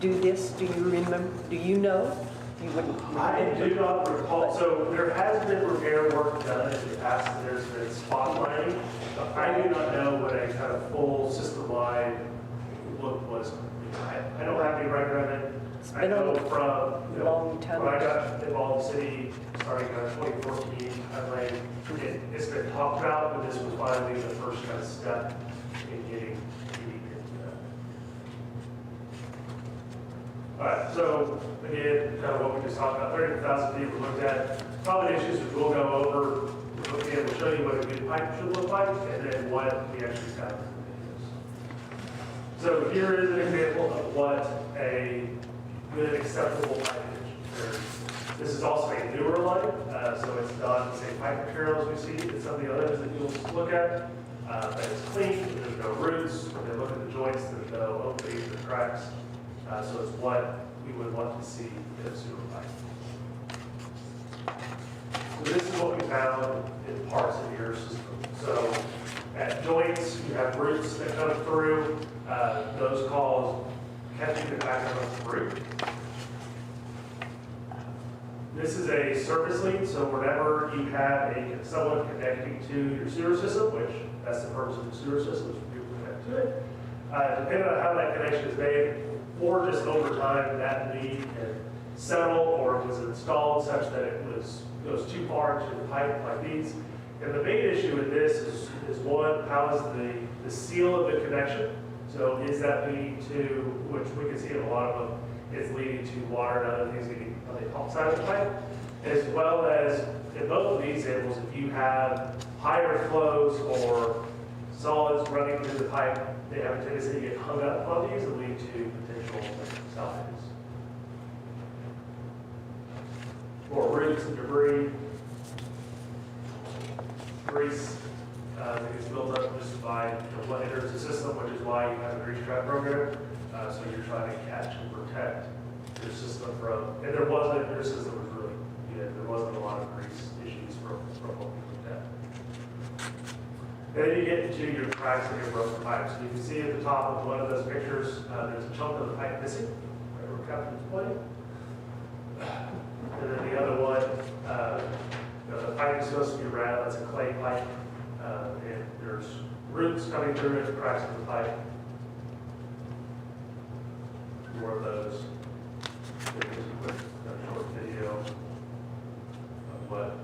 do this? Do you remember, do you know? You wouldn't I remember. do not recall, so there has been repair work done in the past, and there's been spot lining. But I do not know what a kind of full system-wide look was. I don't have any record of it. I been know a from, you know, long time. when I got involved in the city, starting in 2014, it's been talked about, but this was finally the first kind of step in getting into that. All right, so again, kind of what we just talked about, 30,000 feet we looked at. Probably issues which we'll go over. We'll show you what a good pipe should look like, and then what we actually found. So here is an example of what a good acceptable pipe is. This is also a newer line, so it's not the same pipe material as we see in some of the others that you'll look at. But it's clean, there's no roots. When they look at the joints, there's no openings or cracks. So it's what we would want to see in a sewer pipe. So this is what we found in parts of your system. So at joints, you have roots that come through. Those cause catching the back of the root. This is a surface lead, so whenever you have someone connecting to your sewer system, which that's the purpose of the sewer system, is for people to connect to it, depending on how that connection is made, or just over time that lead can settle or it was installed such that it goes too far into the pipe like these. And the main issue with this is one, how is the seal of the connection? So is that leading to, which we can see in a lot of them, is leading to water and other things getting on the outside of the pipe, as well as in both of these examples, if you have higher flows or solids running through the pipe, they have a tendency to get hung up on these and lead to potential salvage. Or roots and debris, grease that gets built up just by what enters the system, which is why you have a grease trap program. So you're trying to catch and protect your system from, and your system was really good. There wasn't a lot of grease issues from what we looked at. And then you get into your cracks and your broken pipes. So you can see at the top of one of those pictures, there's a chunk of the pipe missing, right where Captain's pointing. And then the other one, the pipe is supposed to be round, that's a clay pipe. And there's roots coming through it, cracks in the pipe. More of those. Here's a quick short video of what.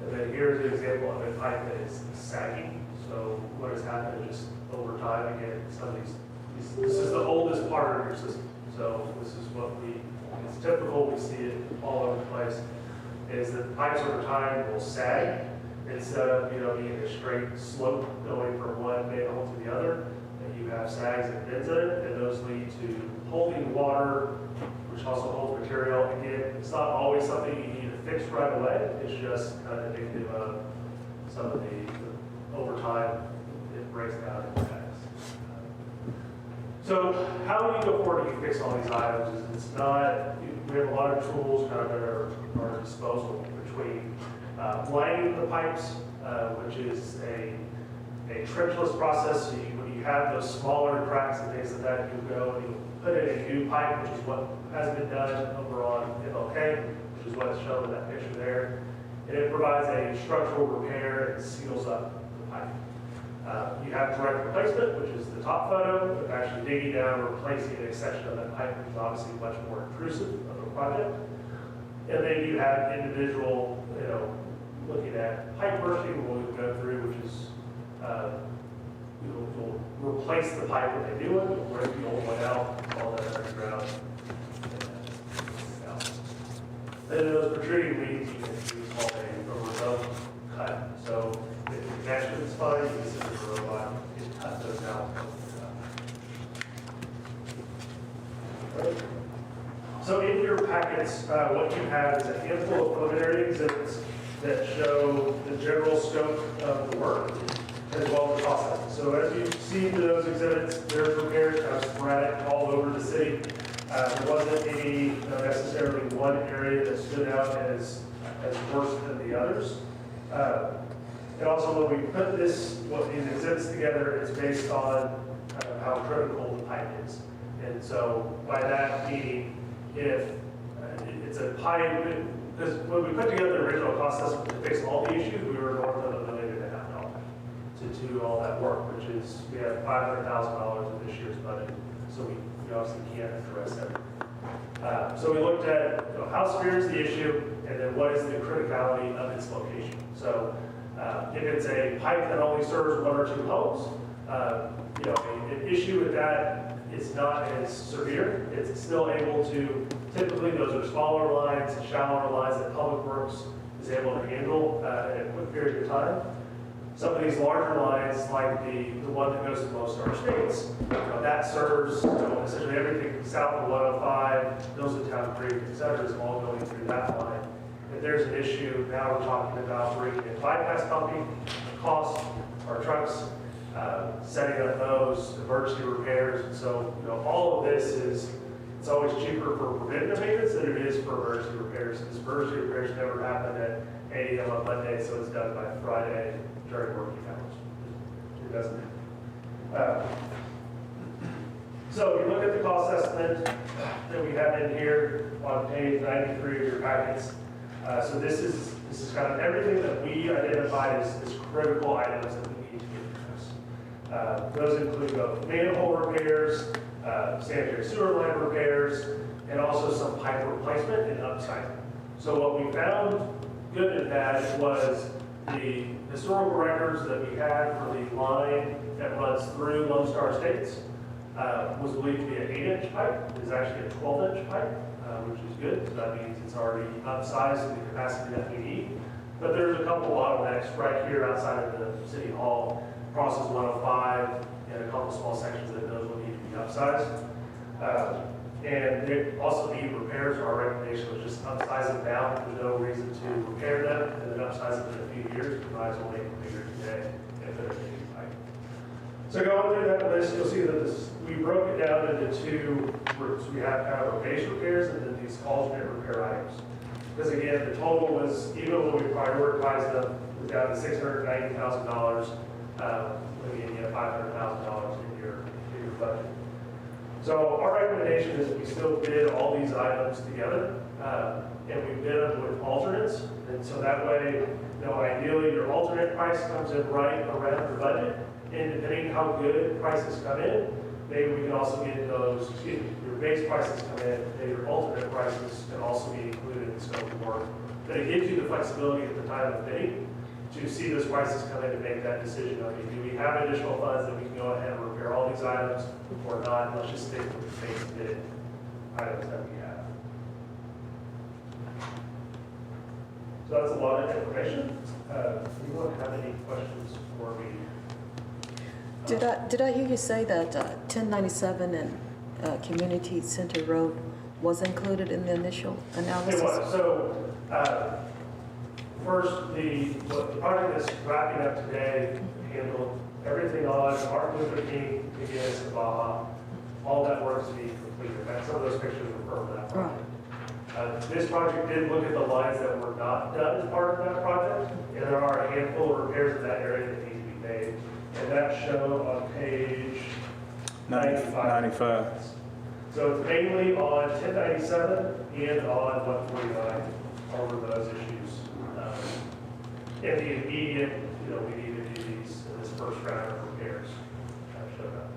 And then here's an example of a pipe that is sagging. So what has happened is just over time, again, some of these this is the oldest part of your system. So this is what it's typical, we see it all over the place, is that pipes over time will sag instead of, being a straight slope going from one manhole to the other. And you have sags and bends in it, and those lead to holding water, which also holds material. Again, it's not always something you need to fix right away. It's just kind of indicative of some of the over time, it breaks down into tax. So how do you go forward and fix all these items? It's not, we have a lot of tools kind of at our disposal between lining the pipes, which is a trenchless process. So when you have those smaller cracks and things like that, you go and you put in a new pipe, which is what has been done over on MLK, which is what is shown in that picture there. And it provides a structural repair and seals up the pipe. You have direct replacement, which is the top photo, of actually digging down, replacing a section of that pipe, which is obviously much more intrusive of a project. And then you have individual, looking at pipe bursting, we'll go through, which is, you'll replace the pipe with a new one, you'll break the old one out, all that underground. Then those protruding leads, you can use called a remote cut. So if the connection is fine, you can send a robot, you can cut those out. So in your packets, what you have is a handful of preliminary exhibits that show the general scope of the work as well as the process. So as you see those exhibits, there's repairs kind of sporadic all over the city. There wasn't any necessarily one area that stood out as worse than the others. And also when we put these exhibits together, it's based on how critical the pipe is. And so by that meaning, if it's a pipe, because when we put together the original cost estimate to fix all the issues, we were north of $1.5 million to do all that work, which is, we have $500,000 in this year's budget. So we obviously can't address everything. So we looked at how severe is the issue, and then what is the criticality of its location. So if it's a pipe that only serves one or two homes, an issue with that is not as severe. It's still able to, typically those are smaller lines, shallower lines that Public Works is able to handle in a quick period of time. Some of these larger lines, like the one that goes to most of our states, that serves essentially everything south of 105, Millstown Creek, et cetera, is all going through that line. If there's an issue, now we're talking about bringing in bypass pumping, cost, our trucks, setting up those emergency repairs. And so, all of this is, it's always cheaper for preventative maintenance than it is for emergency repairs. Because emergency repairs never happen at 8 a.m. on Monday, so it's done by Friday during working hours. It doesn't. So if you look at the cost estimate that we have in here on page 93 of your packets. So this is kind of everything that we identified as critical items that we need to get addressed. Those include both manhole repairs, sanitary sewer line repairs, and also some pipe replacement and upsizing. So what we found, good and bad, was the historical records that we had for the line that runs through Lone Star Estates was believed to be an 8-inch pipe. It's actually a 12-inch pipe, which is good. So that means it's already upsized to the capacity that we need. But there's a couple bottlenecks right here outside of the City Hall, crosses 105, and a couple small sections that those will need to be upsized. And they also need repairs. Our recommendation was just upsize them down. There's no reason to repair them and then upsize them in a few years. We might as well make them bigger today and put a new pipe. So going through that list, you'll see that we broke it down into two groups. We have kind of our base repairs and then these alternate repair items. Because again, the total was, even when we prioritized them, was down to $690,000. Again, you have $500,000 in your budget. So our recommendation is we still bid all these items together, and we bid them with alternates. And so that way, ideally your alternate price comes in right around the budget. And depending how good prices come in, maybe we can also get those, your base prices come in, maybe your alternate prices can also be included in the scope of work. But it gives you the flexibility at the time of bidding to see those prices come in and make that decision. Okay, do we have additional funds that we can go ahead and repair all these items or not? Let's just stick with the base bid items that we have. So that's a lot of information. Do you want to have any questions for me? Did I hear you say that 1097 and Community Center Road was included in the initial analysis? It was. So first, the project that's wrapping up today handle everything on Martin Luther King, McGinnis, and Baja. All that work to be completed. Some of those pictures were from that project. This project did look at the lines that were not done as part of that project, and there are a handful of repairs in that area that need to be made. And that's shown on page 95. So it's mainly on 1097 and on 149 over those issues. And the immediate, we need to do these in this first round of repairs. Showed up.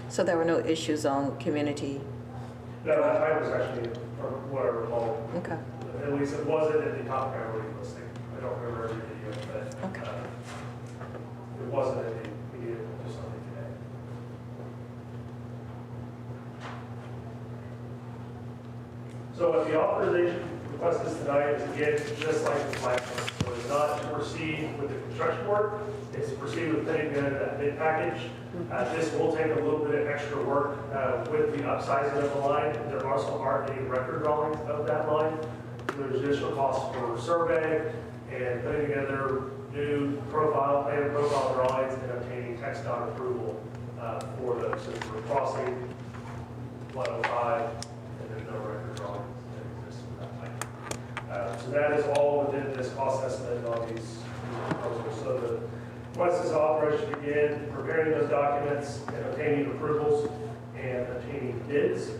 So there were no issues on community? No, that was actually, from what I recall, Okay. at least it wasn't in the top priority listing. I don't remember every video, but Okay. it wasn't in the immediate, just something today. So what the authorization request is tonight is again, just like the flag plan. So it's not to proceed with the construction work, it's to proceed with putting together that bid package. This will take a little bit of extra work with the upsizing of the line. There also aren't any record drawings of that line. There's additional costs for survey and putting together new plan and profile drawings and obtaining text dot approval for those. So we're crossing 105 and there's no record drawings that exist for that line. So that is all within this cost estimate on these proposals. So the request is authorized to begin preparing those documents and obtaining approvals and obtaining bids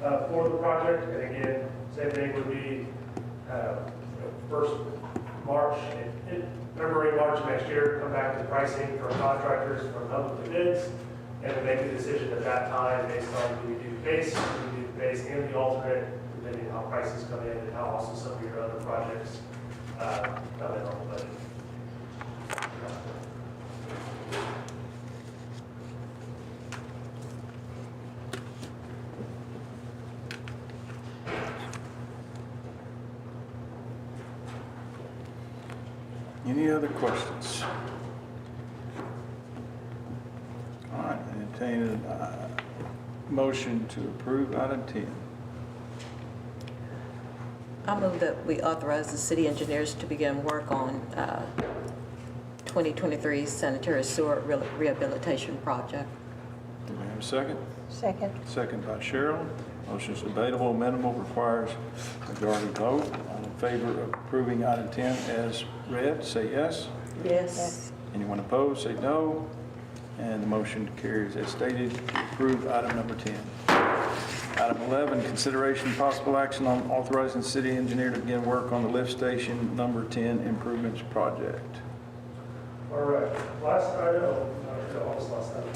for the project. And again, same thing would be first March, February, March of next year, come back to pricing from contractors from public bids, and then make a decision at that time based on do we do the base and the alternate, depending on how prices come in and how also some of your other projects come in on the budget. Any other questions? All right, entertain a motion to approve item 10. I move that we authorize the city engineers to begin work on 2023 sanitary sewer rehabilitation project. Do we have a second? Second. Second by Cheryl. Motion is debatable, amendable, requires majority vote. All in favor of approving item 10 as read, say yes. Yes. Anyone opposed, say no. And the motion carries as stated to approve item number 10. Item 11, consideration and possible action on authorizing the city engineer to begin work on the lift station number 10 improvements project. All right, almost last item.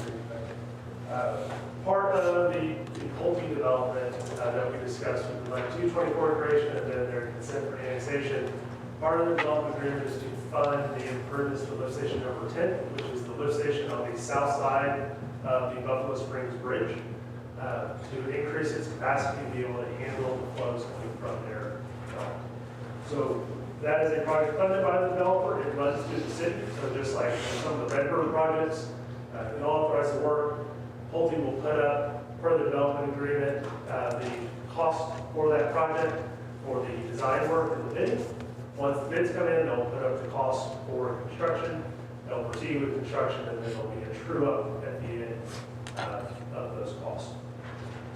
Part of the Pulte development that we discussed with the 224 creation and then their consent for annexation, part of the development agreement is to fund the improvements to lift station number 10, which is the lift station on the south side of the Buffalo Springs Bridge, to increase its capacity to be able to handle the flows coming from there. So that is a project funded by the developer. It runs through the city. So just like some of the Redbird projects, we authorize the work. Pulte will put up, per the development agreement, the cost for that project, for the design work and the bidding. Once the bids come in, they'll put up the cost for construction. They'll proceed with construction, and then there'll be a true up at the end of those costs.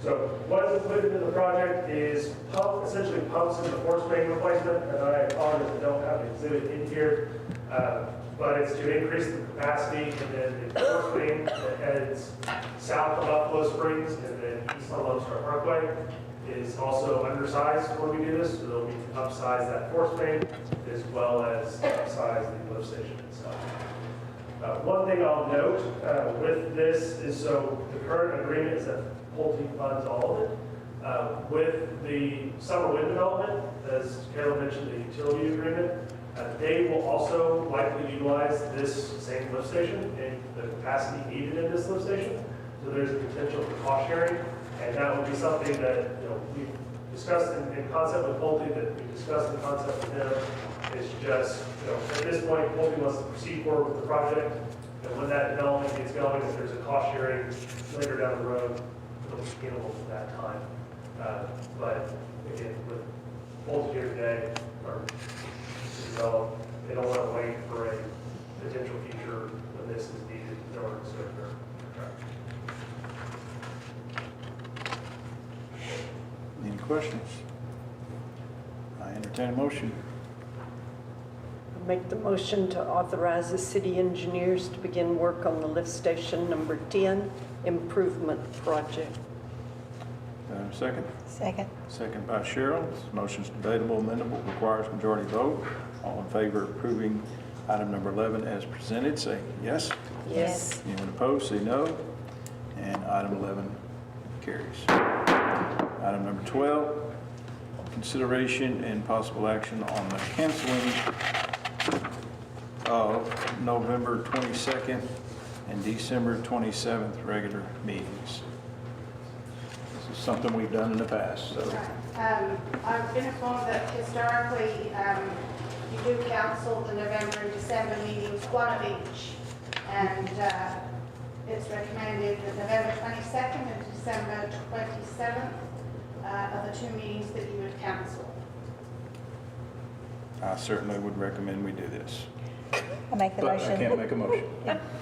So what is included in the project is essentially pumps and the force main replacement, and I apologize I don't have an exhibit in here, but it's to increase the capacity, and then the force main that heads south of Buffalo Springs and then east on Lone Star Parkway is also undersized when we do this, so they'll be to upsize that force main as well as upsize the lift station itself. One thing I'll note with this is, so the current agreement is that Pulte funds all of it. With the summer wind development, as Caleb mentioned, the utility agreement, they will also likely utilize this same lift station and the capacity needed in this lift station. So there's a potential for cost sharing, and that would be something that we've discussed in concept with Pulte, that we discussed in concept with them. It's just at this point, Pulte wants to proceed forward with the project, and when that development gets going, if there's a cost sharing later down the road, it'll be scalable at that time. But again, with Pulte here today, or to develop, they don't want to wait for a potential future when this is needed in order to serve their contract. Any questions? I entertain a motion. Make the motion to authorize the city engineers to begin work on the lift station number 10 improvement project. Do I have a second? Second. Second by Cheryl. This motion's debatable, amendable, requires majority vote. All in favor of approving item number 11 as presented, say yes. Yes. Anyone opposed, say no. And item 11 carries. Item number 12, consideration and possible action on the canceling of November 22nd and December 27th regular meetings. This is something we've done in the past, so. I've been informed that historically, you do cancel the November and December meetings, one of each. And it's recommended that November 22nd and December 27th are the two meetings that you would cancel. I certainly would recommend we do this, I make the but I motion. can't make a motion.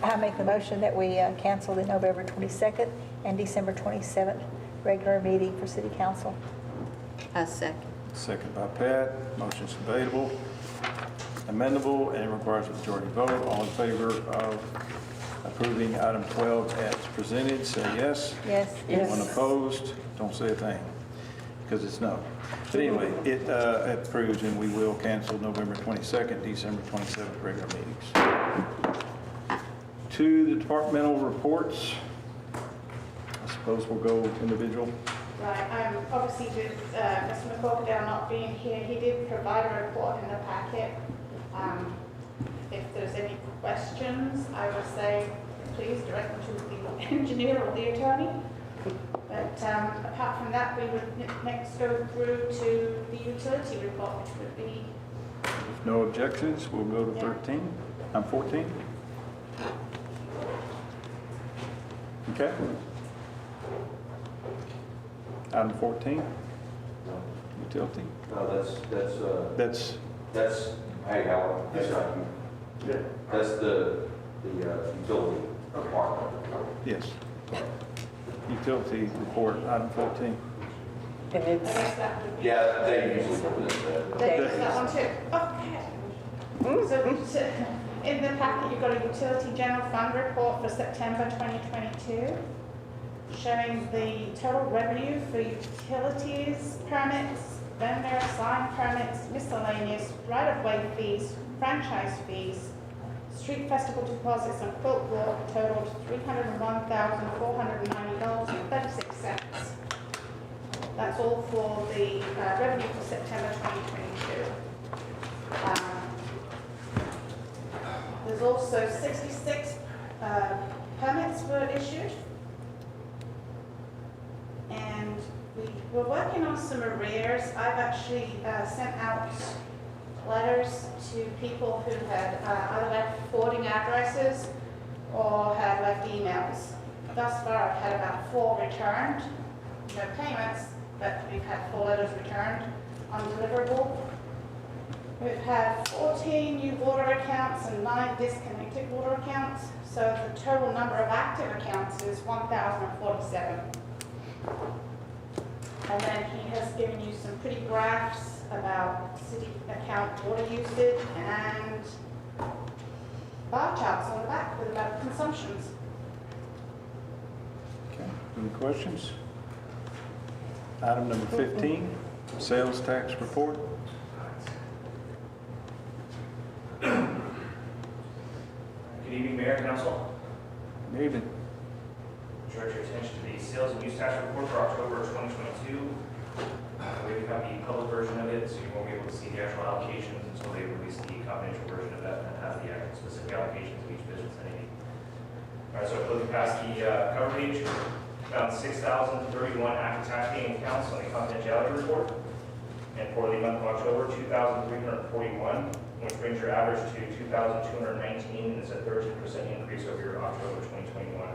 I make the motion that we cancel the November 22nd and December 27th regular meeting for city council. I second. Second by Pat. Motion's debatable, amendable, and requires a majority vote. All in favor of approving item 12 as presented, say yes. Yes. Anyone opposed, don't say a thing, because it's no. But anyway, it approves, and we will cancel November 22nd, December 27th regular meetings. To the departmental reports, I suppose we'll go individual. Right, obviously with Mr. McCorkadale not being here, he did provide a report in the packet. If there's any questions, I would say please direct them to the engineer or the attorney. But apart from that, we would next go through to the utility report, which would be, If no objections, we'll go to 14. Okay. Item 14, utility. No, That's, hey, Howard, that's not you. Yeah. That's the utility department. yes. Utility report, item 14. And I it's, guess that would be. Yeah, they usually put this in. There's that one too. Okay. So in the packet, you've got a utility general fund report for September 2022, showing the total revenue for utilities, permits, vendor sign permits, miscellaneous, right-of-way fees, franchise fees, street festival deposits, and quilt walk totaled $301,490.36. That's all for the revenue for September 2022. There's also 66 permits were issued. And we were working on some arrears. I've actually sent out letters to people who had either left forwarding addresses or had left emails. Thus far, I've had about 4 returned, no payments, but we've had 4 letters returned, undeliverable. We've had 14 new water accounts and 9 disconnected water accounts, so the total number of active accounts is 1,047. And then he has given you some pretty graphs about city account water usage and bar charts on the back with about consumptions. Okay, any questions? Item number 15, sales tax report. Good evening, Mayor and Council. Good evening. Direct your attention to the sales and use tax report for October 2022. We have the public version of it, so you won't be able to see the actual allocations until they release the confidential version of that and have the actual specific allocations of each business entity. All right, so looking past the cover page, found 6,031 active tax paying accounts on the confidentiality report. And for the month of October, 2,341, which brings your average to 2,219, and it's a 13% increase over your October 2021.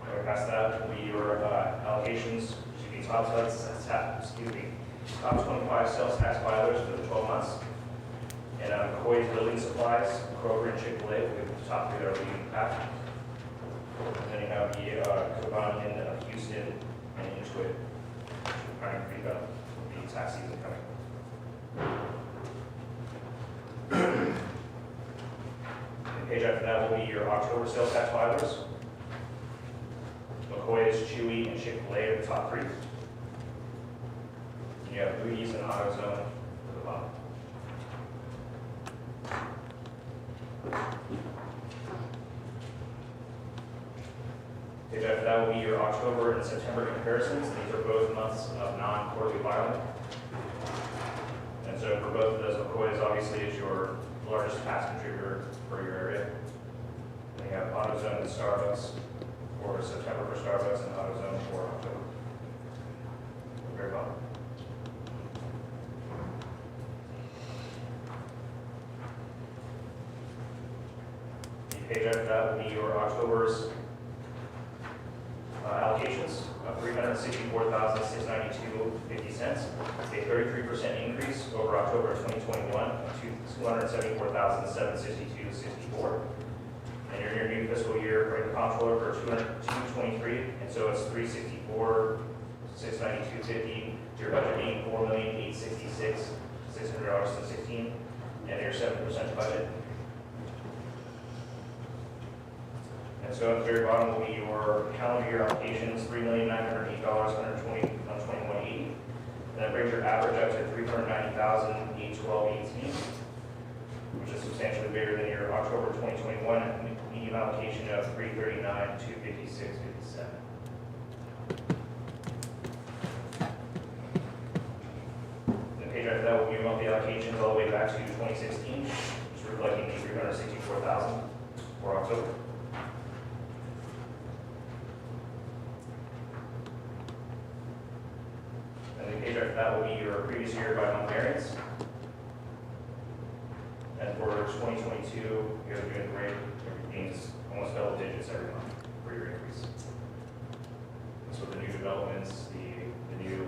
Right past that, your allocations to the top 25 sales tax filers for the 12 months. And McCoy's Building Supplies, Kroger and Chick-fil-A, with the top three that are leading the pack. And then you have the Coban in Houston and Intuit, trying to beat up the tax season coming. The page after that will be your October sales tax filers. McCoy's, Chewy, and Chick-fil-A are the top three. And you have Moody's and AutoZone at the bottom. Page after that will be your October and September comparisons. These are both months of non-quarterly filing. And so for both of those, McCoy's obviously is your largest tax contributor for your area. And you have AutoZone and Starbucks for September for Starbucks and AutoZone for October. Very well. The page after that will be your October's allocations of $364,692.50, a 33% increase over October of 2021 to $274,762.64. And you're in your new fiscal year for the comptroller for 223, and so it's $364,692.50. Your budget being $4,866,600.16, and your 7% budget. And so at the very bottom will be your calendar year allocations, $3,908,121.80. And that brings your average up to $390,812.18, which is substantially bigger than your October 2021 median allocation of $339,256.57. The page after that will be your monthly allocations all the way back to 2016, just reflecting the $364,000 for October. And the page after that will be your previous year by month variance. And for 2022, you guys are doing great. Everything's almost double digits every month for your increase. And so the new developments, the new,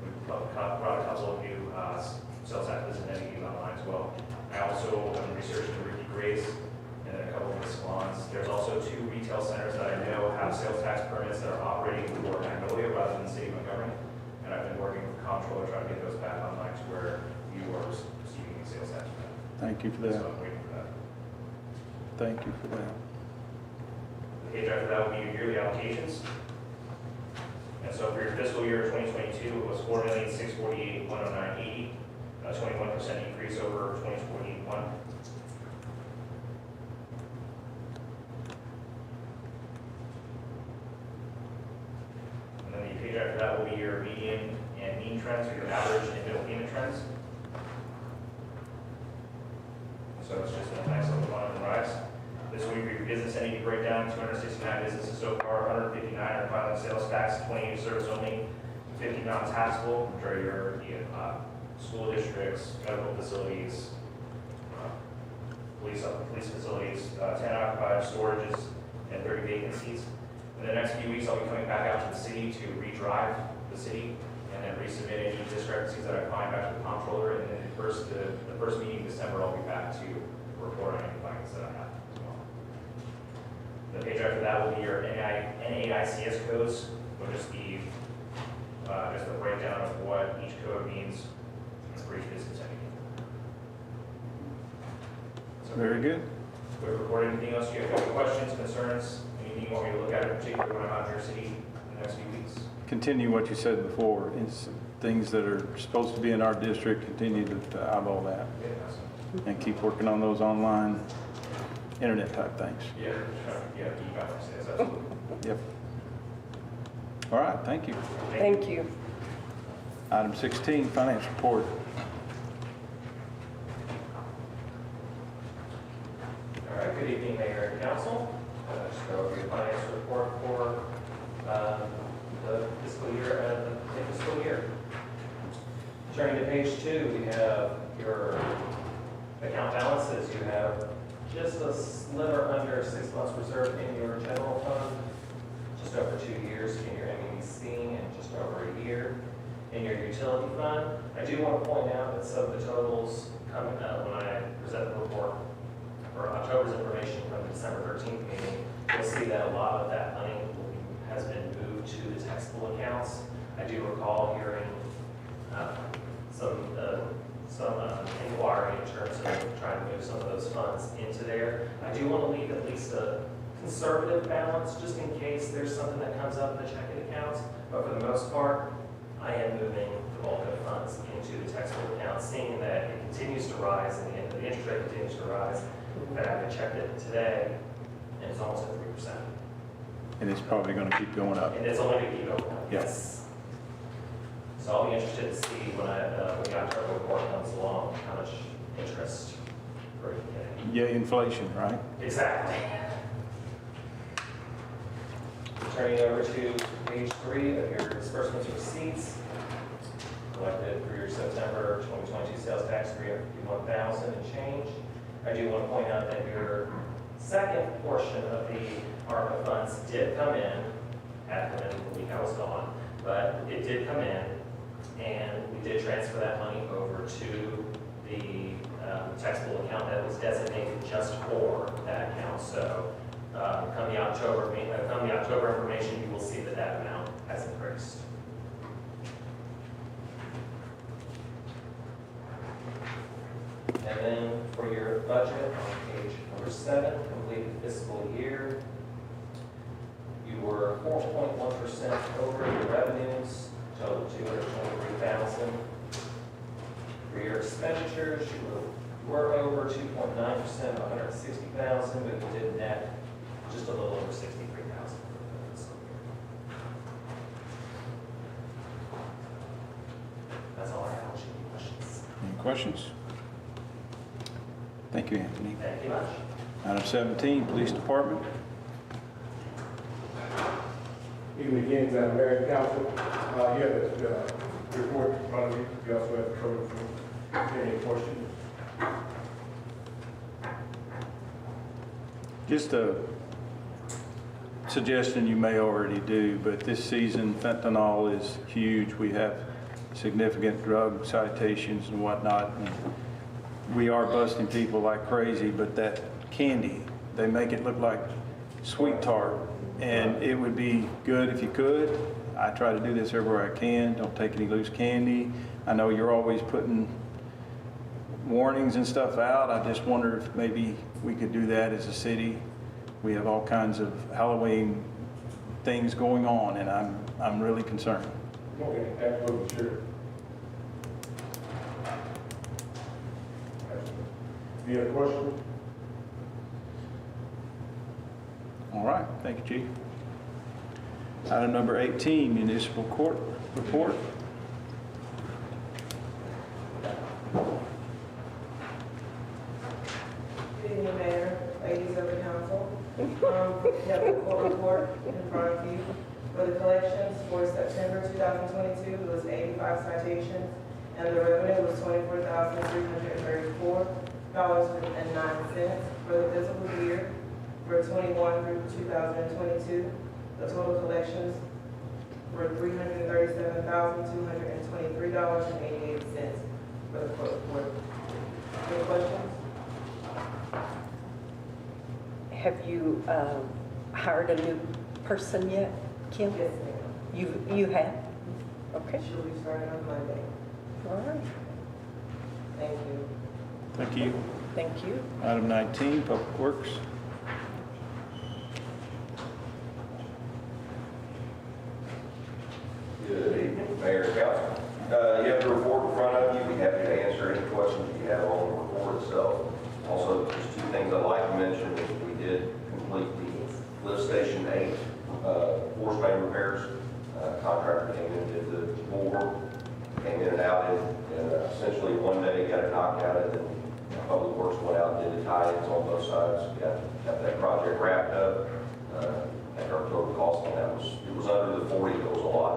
we brought a couple of new sales taxes and entities online as well. I also am researching Ricky Grace and then a couple of the salons. There's also 2 retail centers that I know have sales tax permits that are operating for Magnolia rather than the city of Montgomery. And I've been working with the comptroller trying to get those back online to where you are receiving the sales tax for that. Thank you for So that. I'm waiting for that. Thank you for that. The page after that will be your yearly allocations. And so for your fiscal year 2022, it was $4,648,109.80, a 21% increase over 2021. And then the page after that will be your median and mean trends, or your average and middle payment trends. So it's just a nice little fun and rise. This week, your business entity breakdown, 269 businesses so far, 159 are filing sales tax, 28 service only, 50 non-taxable, which are your school districts, medical facilities, police facilities, 10 occupied storages, and 30 vacancies. In the next few weeks, I'll be coming back out to the city to redrive the city and then resubmit any discrepancies that I find back to the comptroller. And then the first meeting in December, I'll be back to report on any findings that I have as well. The page after that will be your NAICS codes, which is the just a breakdown of what each code means for each business entity. So Very good. we report anything else. Do you have any questions, concerns, anything you want me to look at in particular when I'm out in your city in the next few weeks? Continue what you said before. It's things that are supposed to be in our district, continue to eyeball that Yeah, awesome. and keep working on those online internet type things. Yeah, yeah, e-commerce, yes, absolutely. Yep. All right, thank you. Thank you. Item 16, finance report. All right, good evening, Mayor and Council. Just go over your finance report for the fiscal year, Turning to page 2, we have your account balances. You have just a sliver under 6 months reserved in your general fund, just over 2 years in your MEDC, and just over a year in your utility fund. I do want to point out that some of the totals coming when I present the report for October's information from the December 13th meeting, you'll see that a lot of that money has been moved to the taxable accounts. I do recall hearing some inquiry in terms of trying to move some of those funds into there. I do want to leave at least a conservative balance, just in case there's something that comes up in the checking accounts. But for the most part, I am moving the bulk of funds into the taxable accounts, seeing that it continues to rise and the interest rate continues to rise. In fact, I checked it today, and it's almost at 3%. And it's probably going to keep going up. And it's only going to keep going up. Yes. So I'll be interested to see when the October report comes along, how much interest we're getting. Yeah, inflation, right? Exactly. Turning over to page 3 of your disbursements receipts. Collected for your September 2022 sales tax, $351,000 and change. I do want to point out that your second portion of the ARPA funds did come in, had come in the week I was gone, but it did come in, and we did transfer that money over to the taxable account that was designated just for that account. So come the October information, you will see that that amount has increased. And then for your budget on page number 7, completed fiscal year, you were 4.1% over your revenues, total $223,000. For your expenditures, you were over 2.9%, $160,000, but you did net just a little over $63,000 for the fiscal year. That's all I have. Any questions? Any questions? Thank you, Anthony. Thank you much. Item 17, Police Department. Evening again, Madam Mayor and Council. You have the report in front of you. You also have the code report. Any questions? Just a suggestion you may already do, but this season fentanyl is huge. We have significant drug citations and whatnot. And we are busting people like crazy, but that candy, they make it look like sweet tart. And it would be good if you could. I try to do this everywhere I can. Don't take any loose candy. I know you're always putting warnings and stuff out. I just wonder if maybe we could do that as a city. We have all kinds of Halloween things going on, and I'm really concerned. Okay, absolutely, sure. Any other questions? All right, thank you, Chief. Item number 18, Municipal Court Report. Good evening, Mayor, ladies of the council. You have the court report in front of you. For the collections for September 2022, it was 85 citations, and the revenue was $24,334.09. For the fiscal year, for 21 through 2022, the total collections were $337,223.88 for the court report. Any questions? Have you hired a new person yet, Kim? Yes, ma'am. You have? Okay. She'll be starting on Monday. All right. Thank you. Thank you. Thank you. Item 19, Public Works. Good evening, Mayor and Council. You have the report in front of you. Be happy to answer any questions you have on the report itself. Also, just 2 things I'd like to mention is we did complete the lift station 8 force main repairs. Contractor came in, did the bore, came in and out in essentially one day, got it knocked out, and then Public Works went out and did the tie-ins on both sides, got that project wrapped up. And our total cost on that was under the 40, it was a lot.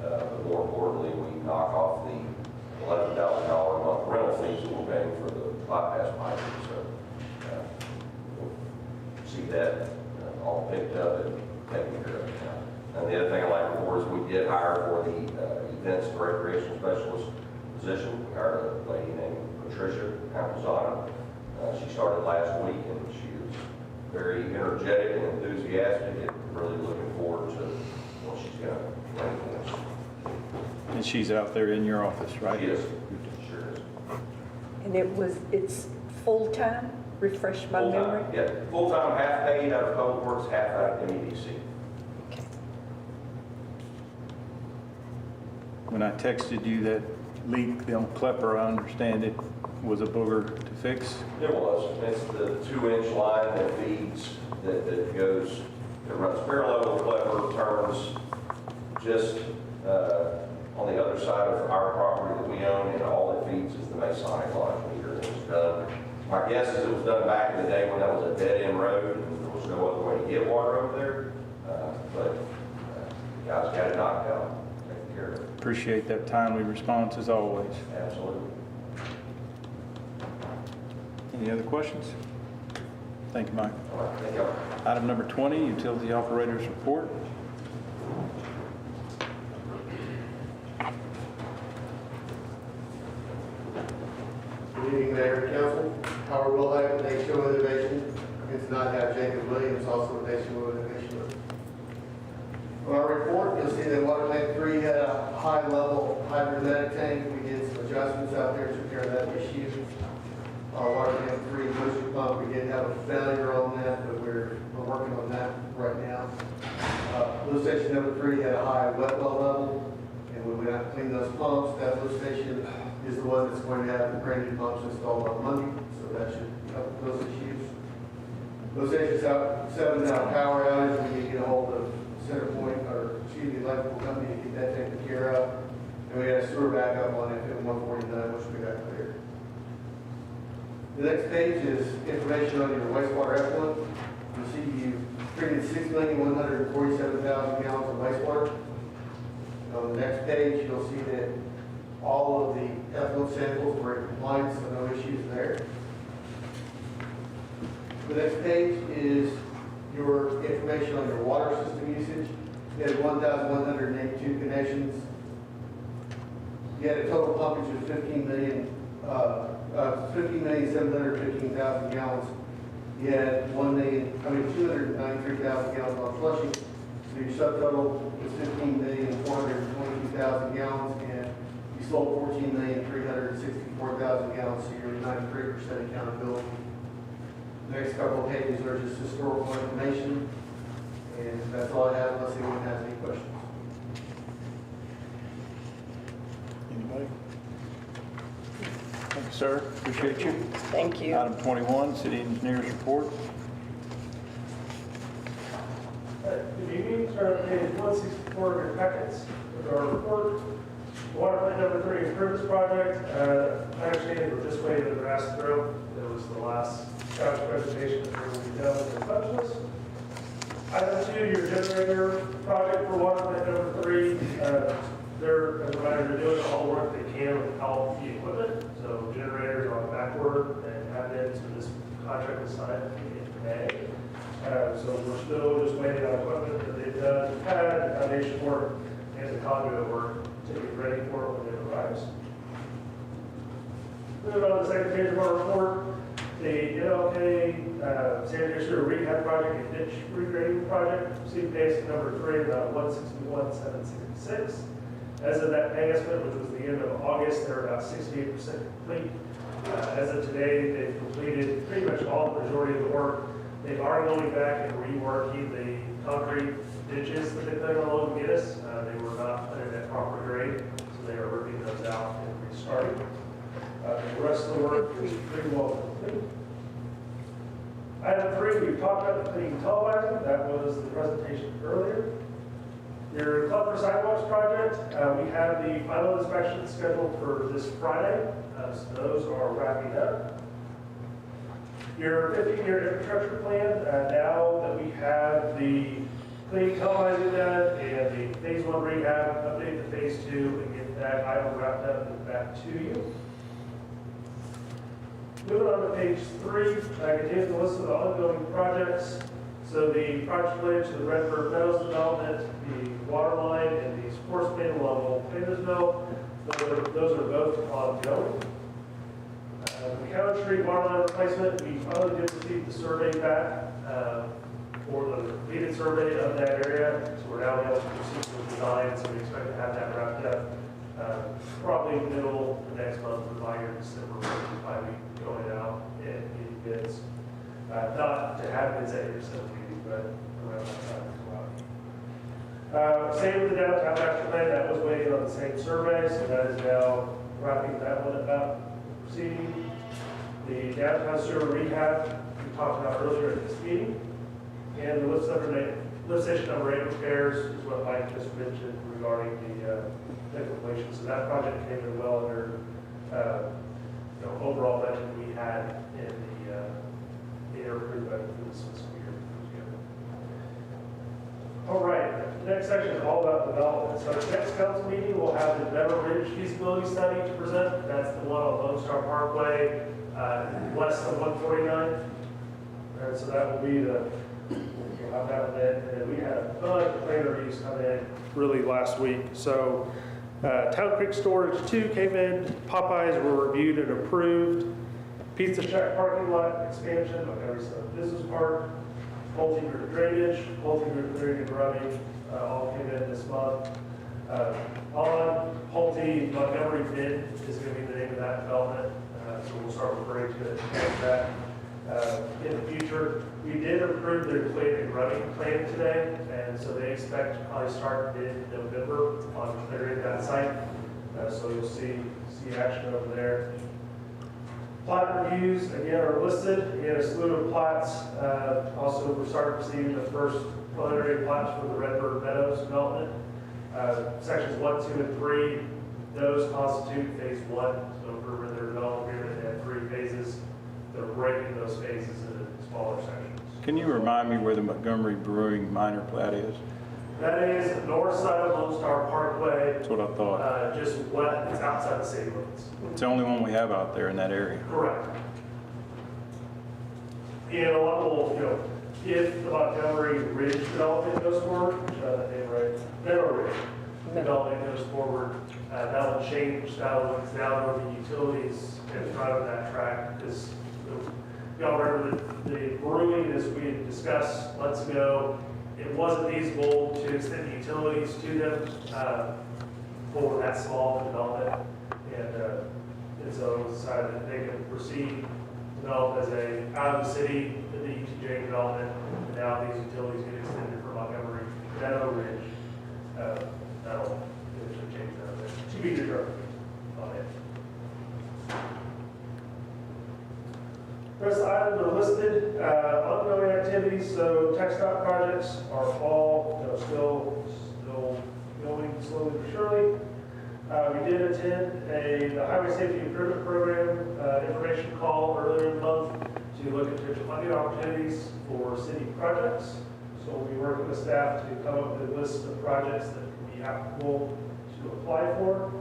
But more importantly, we knock off the $11,000 a month rental fees that we're paying for the bypass piping. So we'll see that all picked up and taken care of now. And the other thing I'd like to report is we did hire for the events and recreation specialist position. We hired a lady named Patricia Campuzano. She started last week, and she is very energetic and enthusiastic, and really looking forward to what she's going to bring for us. And she's out there in your office, right? She is. Sure is. And it's full-time? Refresh my memory? Full-time, yeah. Full-time, half paid out of Public Works, half out of MEDC. Okay. When I texted you that leak on Klepper, I understand it was a booger to fix. It was. It's the 2-inch line that feeds, that goes, that runs parallel with Klepper, turns just on the other side of our property that we own, and all it feeds is the Masonic Lodge meter. It was done, my guess is it was done back in the day when that was a dead-end road, and there was no other way to get water over there. But you guys got it knocked out, taken care of it. Appreciate that timely response as always. Absolutely. Any other questions? Thank you, Mike. All right, thank you. Item number 20, utility operators report. Good evening, Mayor and Council. Howard Wilhite with Nation Innovation, and tonight I have Jacob Williams, also with Nation Innovation. On our report, you'll see that Water Plant 3 had a high-level hydrostatic tank. We did some adjustments out there to take care of that issue. Our Water Plant 3 booster pump, we did have a failure on that, but we're working on that right now. Lift station number 3 had a high wet well level, and we went out and cleaned those pumps. That lift station is the one that's going to have the brand new pumps installed on Monday, so that should help with those issues. Lift station's out 7 now power outage. We need to get a hold of CenterPoint, or excuse me, electrical company to get that taken care of. And we had a sewer backup on FM 149, which we got cleared. The next page is information on your wastewater effluent. You see you treated 6,147,000 gallons of wastewater. On the next page, you'll see that all of the effluent samples were in compliance, so no issues there. The next page is your information on your water system usage. You had 1,182 connections. You had a total pumpage of 15,715,000 gallons. You had 293,000 gallons on flushing. So your subtotal was 15,422,000 gallons, and you sold 14,364,000 gallons, so you're 93% accountability. The next couple of pages are just historical information, and that's all I have unless anyone has any questions. Anybody? Thank you, sir. Appreciate you. Thank you. Item 21, city engineers report. Good evening, start on page 164 of your packets with our report. Water plant number 3 improvements project. I understand we're just waiting on the grass to grow. That was the last couch presentation that we're going to be done with the specialist. Item 2, your generator project for water plant number 3. They're, as a reminder, they're doing all the work they can without the equipment. So generators are on back order and have been, so this contract was signed in May. So we're still just waiting on equipment that they've done, pad, foundation work, and the conduit work to get ready for it when it arrives. Moving on to the second page of our report, the NLK sanitary sewer rehab project and ditch regrading project, received pay estimate number 3, about $161,766. As of that pay estimate, which was the end of August, they're about 68% complete. As of today, they've completed pretty much all the majority of the work. They are going back and reworking the concrete ditches that they put on Logan Guinness. They were not put in at proper grade, so they are ripping those out and restarting. The rest of the work is pretty well complete. Item 3, we've talked about the clean televising. That was the presentation earlier. Your Club for Sidewalks project, we have the final inspection scheduled for this Friday, so those are wrapping up. Your 15-year infrastructure plan, now that we have the clean televising done and the phase 1 rehab, update the phase 2 and get that item wrapped up and back to you. Moving on to page 3, contains the list of the ongoing projects. So the project related to the Redbird Meadows development, the water line, and the sports main along Old Plantersville, those are both ongoing. McCowan Street water line replacement, we finally did receive the survey back for the completed survey of that area. So we're now able to proceed with design, so we expect to have that wrapped up probably middle of next month, or by your December, by we going out and getting bids. Not to have bids at your December meeting, but around that time as well. Same with the downtown master plan, that was waiting on the same survey, so that is now wrapping that one up, proceeding. The downtown sewer rehab, we talked about earlier at this meeting, and the lift station number 8 repairs is what Mike just mentioned regarding the completion. So that project came in well under overall budget we had in the approved budget for this fiscal year. All right, the next section is all about development. So the next council meeting, we'll have the Meadow Ridge feasibility study to present. That's the one on Lone Star Parkway, west of 149. And so that will be we'll have that event. And then we had a bunch of plan reviews come in really last week. So Town Creek Storage 2 came in, Popeyes were reviewed and approved, Pizza Shack parking lot expansion, Montgomery South Business Park, Pulte Group Drainage, Pulte Group Clearing and Rubbing, all came in this month. On Pulte, Montgomery Bid is going to be the name of that development, so we'll start referring to it as that. In the future, we did approve their clearing and rubbing plan today, and so they expect to probably start mid-November on clearing that site. So you'll see action over there. Plat reviews, again, are listed. Again, a slew of plats. Also, we're starting receiving the first preliminary plats for the Redbird Meadows development. Sections 1, 2, and 3, those constitute phase 1. So for their development agreement, they have 3 phases. They're breaking those phases into smaller sections. Can you remind me where the Montgomery Brewing minor plat is? That is the north side of Lone Star Parkway. That's what I thought. Just west, it's outside the city limits. It's the only one we have out there in that area. Correct. And a lot of, if the Montgomery Ridge development goes forward, that name right, Meadow Ridge development goes forward, that will change, that will now go the utilities in front of that track, because y'all remember the brewing, as we had discussed months ago, it wasn't feasible to extend the utilities to them for that small development, and so it was decided that they could proceed, develop as a out of the city, the UTJ development, and now these utilities get extended for Montgomery Meadow Ridge. That'll eventually change that. To be determined on it. The rest of the items are listed. Ongoing activities, so tech stop projects are all still going slowly but surely. We did attend the Highway Safety Improvement Program information call earlier in the month to look at potential funding opportunities for city projects. So we'll be working with staff to come up with a list of projects that can be applicable to apply for.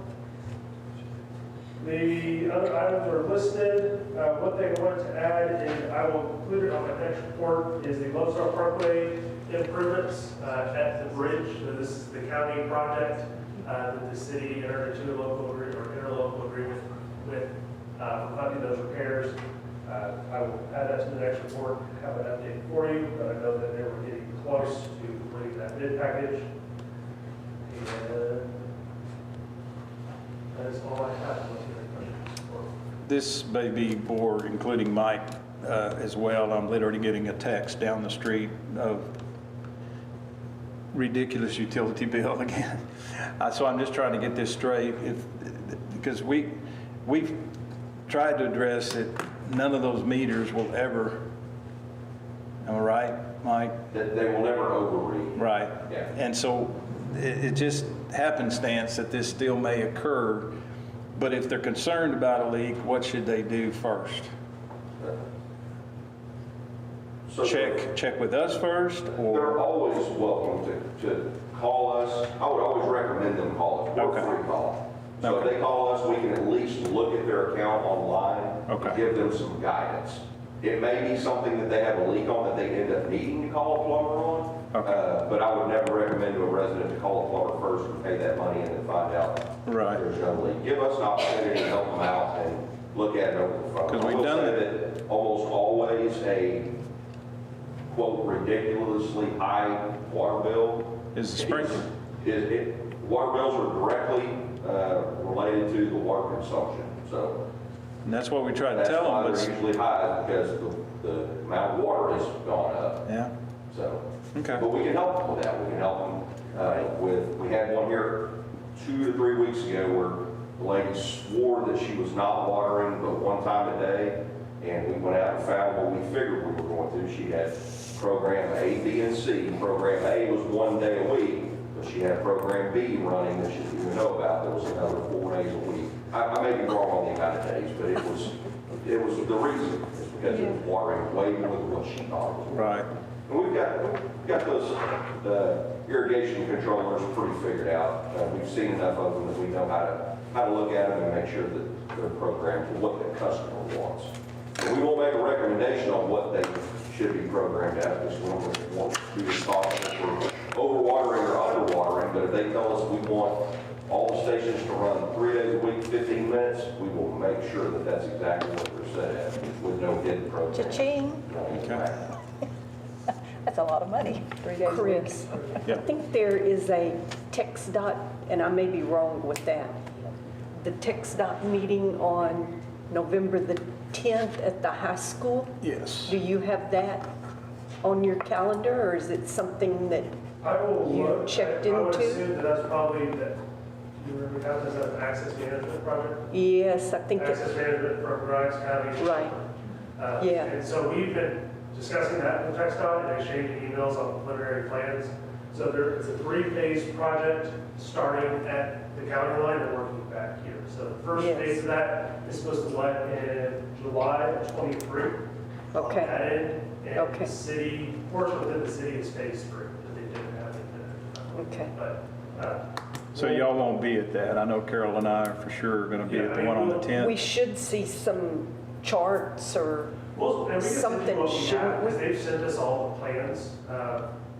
The other items are listed. One thing I wanted to add, and I will include it on my next report, is the Lone Star Parkway improvements at the bridge. So this is the county project that the city entered into a local agreement or interlocal agreement with for funding those repairs. I will add that to the next report, have an update for you, but I know that they were getting close to completing that bid package. And that is all I have. This may be for including Mike as well. I'm literally getting a text down the street of ridiculous utility bill again. So I'm just trying to get this straight, because we've tried to address it. None of those meters will ever, am I right, Mike? They will never overread. Right. Yeah. And so it just happenstance that this still may occur, but if they're concerned about a leak, what should they do first? So Check with us first, or? they're always welcome to call us. I would always recommend them call us. We're Okay. free call. So Okay. if they call us, we can at least look at their account online Okay. and give them some guidance. It may be something that they have a leak on that they end up needing to call a plumber on. Okay. But I would never recommend to a resident to call a plumber first and pay that money and then find out Right. there's no leak. Give us an opportunity to help them out and look at it over the phone. 'Cause we've I will done say it. that almost always a, quote, ridiculously high water bill. Is the sprinkler. Water bills are directly related to the water consumption, so. And that's what we try to That's tell why them, they're but, usually high, because the amount of water has gone up, yeah, so. okay. But we can help them with that, we can help them we had one here 2 to 3 weeks ago where the lady swore that she was not watering but one time a day, and we went out and found what we figured we were going to. She had program A, B, and C. Program A was 1 day a week, but she had program B running that she didn't even know about. There was another 4 days a week. I may be wrong on the amount of days, but it was the reason. It's because it was watering way more than what she thought it was. Right. And we've got those irrigation controllers pretty figured out. We've seen enough of them that we know how to look at them and make sure that they're programmed to what the customer wants. And we won't make a recommendation on what they should be programmed at, because we don't want to be responsible for overwatering or underwatering. But if they tell us we want all the stations to run 3 days a week, 15 minutes, we will make sure that that's exactly what they're set at, with no hidden program. Cha-ching. Okay. That's a lot of money, 3 days a week. Chris, Yeah. I think there is a text dot, and I may be wrong with that, the text dot meeting on November the 10th at the high school. Yes. Do you have that on your calendar, or is it something that, I will You look. checked I would into? assume that that's probably that, you remember that as an access management project? yes, I think Access it's, management from Grimes County. right, yeah. And so we've been discussing that with TxDOT and exchanging emails on preliminary plans. So it's a 3-phase project starting at the county line and working back here. So the first Yes. phase of that is supposed to let in July of 23. Okay. On that end, and Okay. the city, portion within the city is phase 3, that they didn't have it. Okay. But, So y'all won't be at that. I know Carol and I are for sure going to be at the one on the We 10th. should see some charts or, well, and we can send Something you what we shouldn't have, because we? they've sent us all the plans,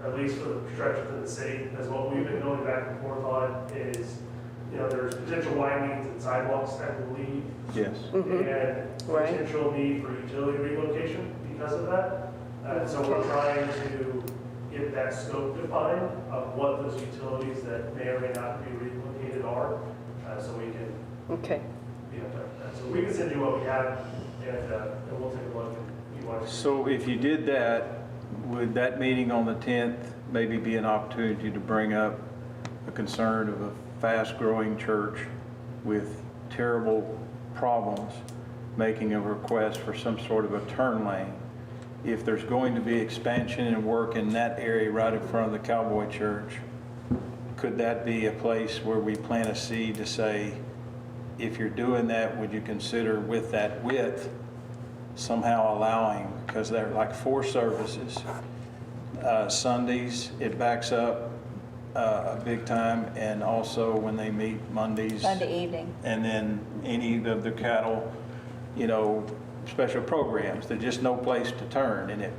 at least for the stretch within the city, as what we've been going back and forth on is, there's potential widenings and sidewalks, I believe, Yes. and Right. potential need for utility relocation because of that. So we're trying to get that scope defined of what those utilities that may or may not be relocated are, so we can okay. be up there. So we can send you what we have, and we'll take a look and you want to. So if you did that, would that meeting on the 10th maybe be an opportunity to bring up a concern of a fast-growing church with terrible problems making a request for some sort of a turn lane? If there's going to be expansion and work in that area right in front of the Cowboy Church, could that be a place where we plant a seed to say, if you're doing that, would you consider with that width somehow allowing, because they're like 4 services, Sundays it backs up big time, and also when they meet Mondays. Sunday evening. And then any of the cattle, special programs, there's just no place to turn. And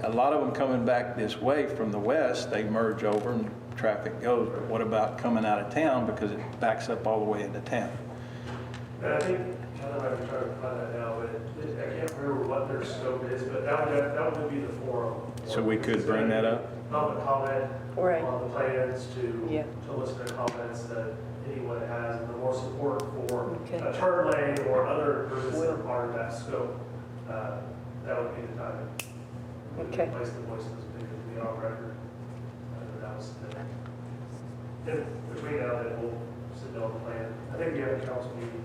a lot of them coming back this way from the west, they merge over and traffic goes. But what about coming out of town, because it backs up all the way into town? And I think, I don't know if I'm trying to find that now, but I can't remember what their scope is, but that would be the forum. So we could bring that up? Public comment Right. on the plans Yeah. to listen to comments that anyone has, and the more support for Okay. a turn lane or other improvements that are Will. part of that scope, that would be the time to Okay. place the voices, because we are on record. And between now and then, we'll sit down and plan. I think we have a council meeting.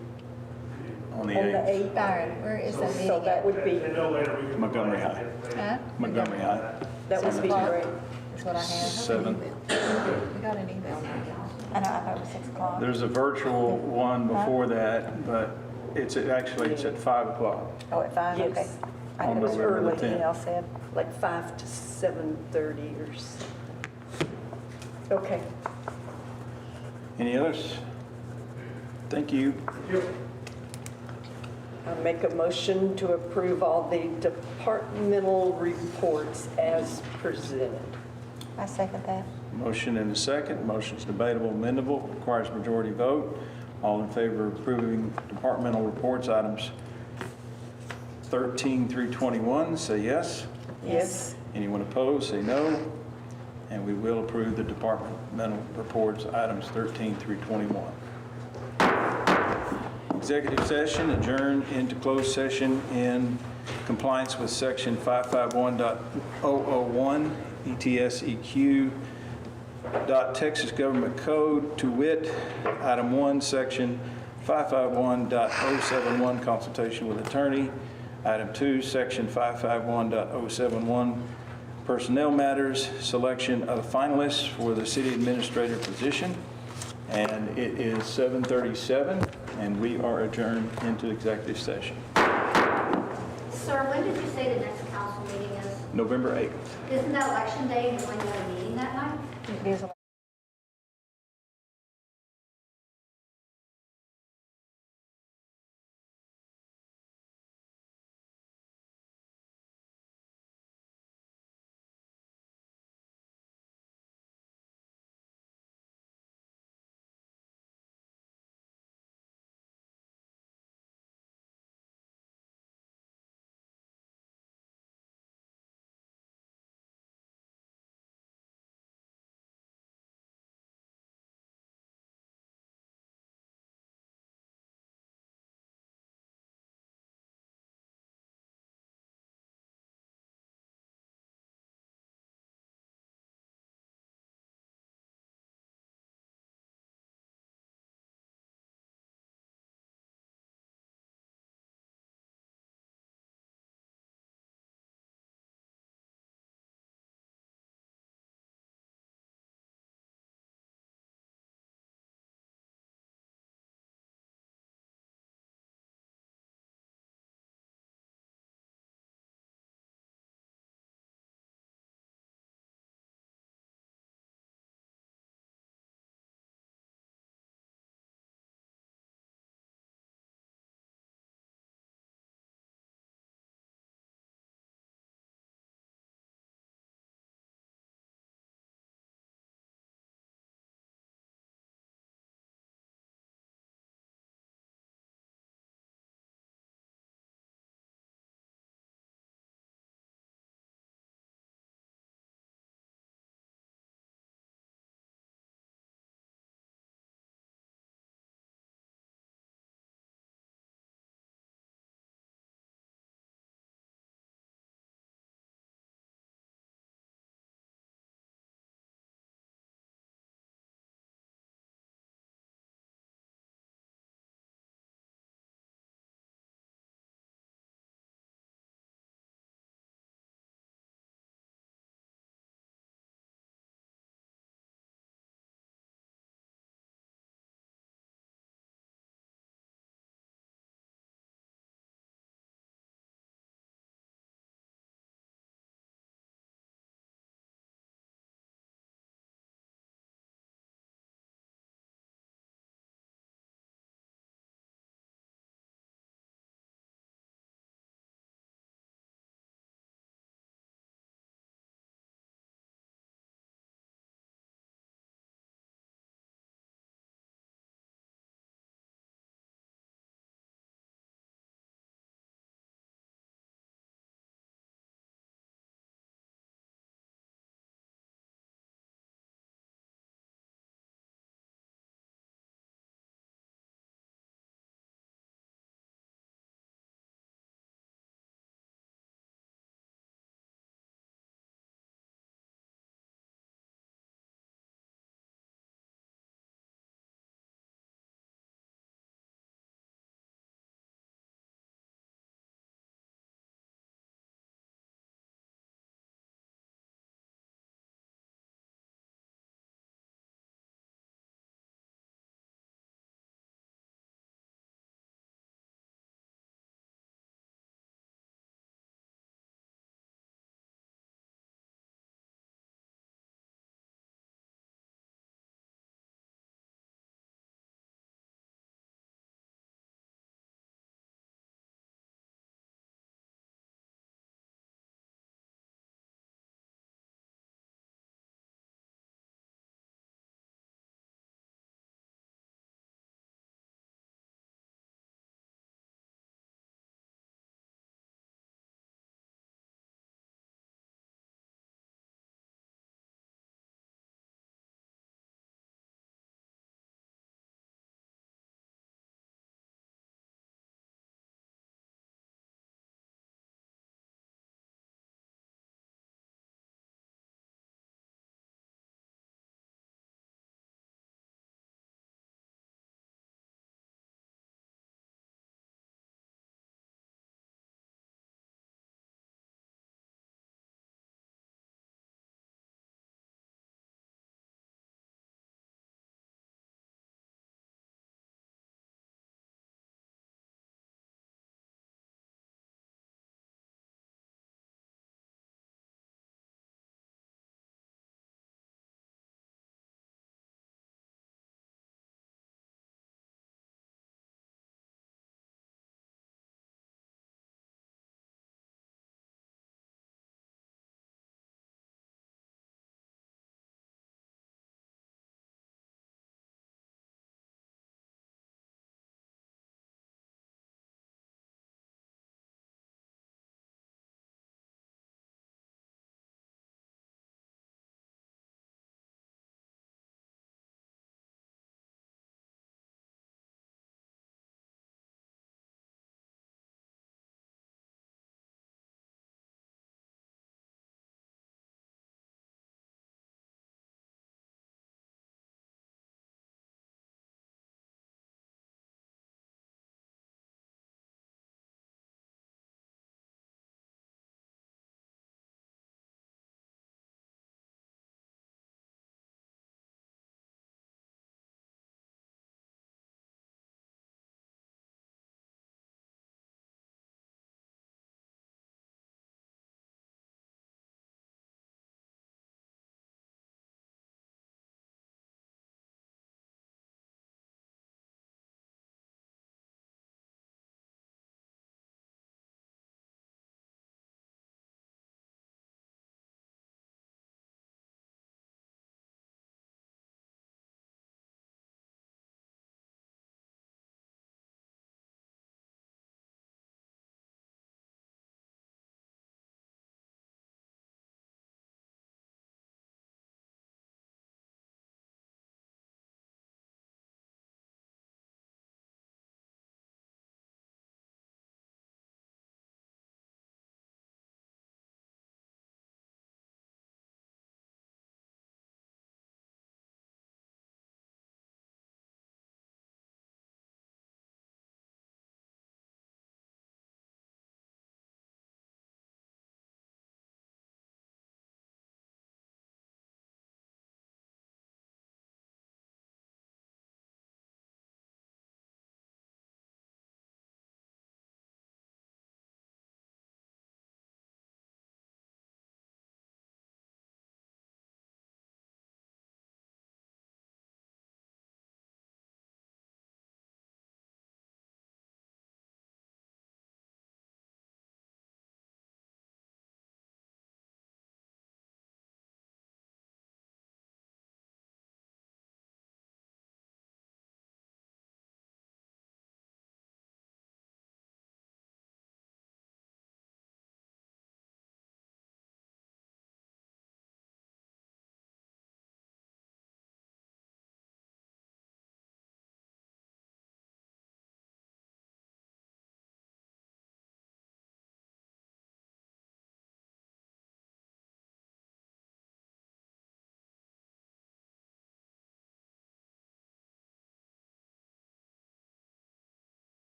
On the On the 8th, 8th, Byron, where is that meeting So that at? would be, And no later, we can. Montgomery provide High. information. Huh? Montgomery High, that would be 6 o'clock? great. Is what I have. 7. We got an email. I thought it was 6 o'clock. There's a virtual one before that, but it's at 5 o'clock. Oh, at 5, okay. Yes. I thought it was November the early, the 10th. email said. Like 5 to 7:30 or so. Okay. Any others? Thank you. I make a motion to approve all the departmental reports as presented. I second that. Motion and a second. Motion's debatable, amendable, requires majority vote. All in favor of approving departmental reports, items 13 through 21, say yes. Yes. Anyone opposed, say no. And we will approve the departmental reports, items 13 through 21. Executive session, adjourn into closed session in compliance with section 551.001 ETSEQ Texas Government Code, to wit, item 1, section 551.071, consultation with attorney. Item 2, section 551.071, personnel matters, selection of finalists for the city administrator position. And it is 7:37, and we are adjourned into executive session. Sir, when did you say the next council meeting is? November 8th. Isn't that election day and when you have a meeting that night? It is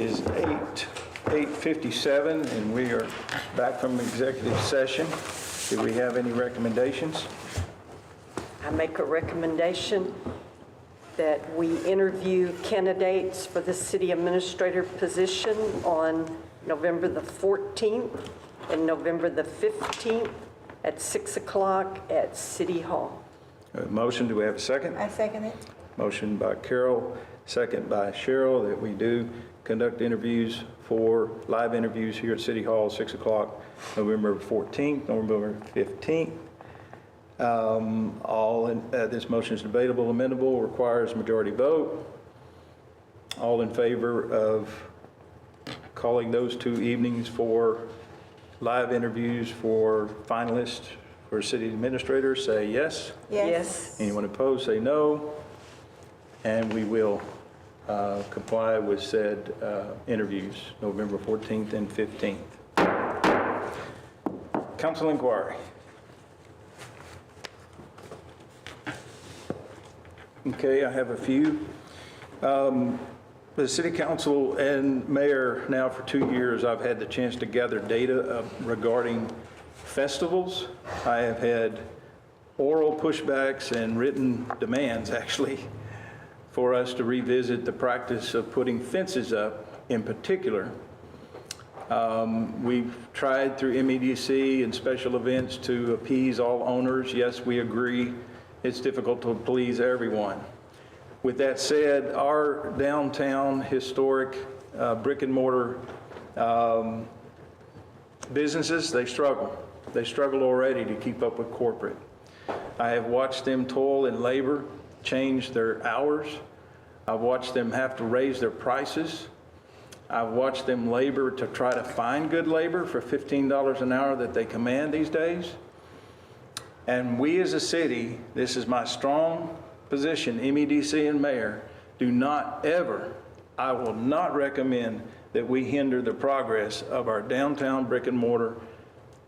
is 8:57, and we are back from executive session. Do we have any recommendations? I make a recommendation that we interview candidates for the city administrator position on November the 14th and November the 15th at 6 o'clock at City Hall. Motion, do we have a second? I second it. Motion by Carol, second by Cheryl, that we do conduct interviews live interviews here at City Hall, 6 o'clock, November 14th, November 15th. This motion is debatable, amendable, requires majority vote. All in favor of calling those 2 evenings for live interviews for finalists for city administrator, say yes. Yes. Anyone opposed, say no. And we will comply with said interviews, November 14th and 15th. Council inquiry. Okay, I have a few. The city council and mayor, now for 2 years, I've had the chance to gather data regarding festivals. I have had oral pushbacks and written demands, actually, for us to revisit the practice of putting fences up in particular. We've tried through MEDC and special events to appease all owners. Yes, we agree it's difficult to please everyone. With that said, our downtown historic brick and mortar businesses, they struggle. They struggle already to keep up with corporate. I have watched them toil in labor, change their hours. I've watched them have to raise their prices. I've watched them labor to try to find good labor for $15 an hour that they command these days. And we as a city, this is my strong position, MEDC and mayor, do not ever, I will not recommend that we hinder the progress of our downtown brick and mortar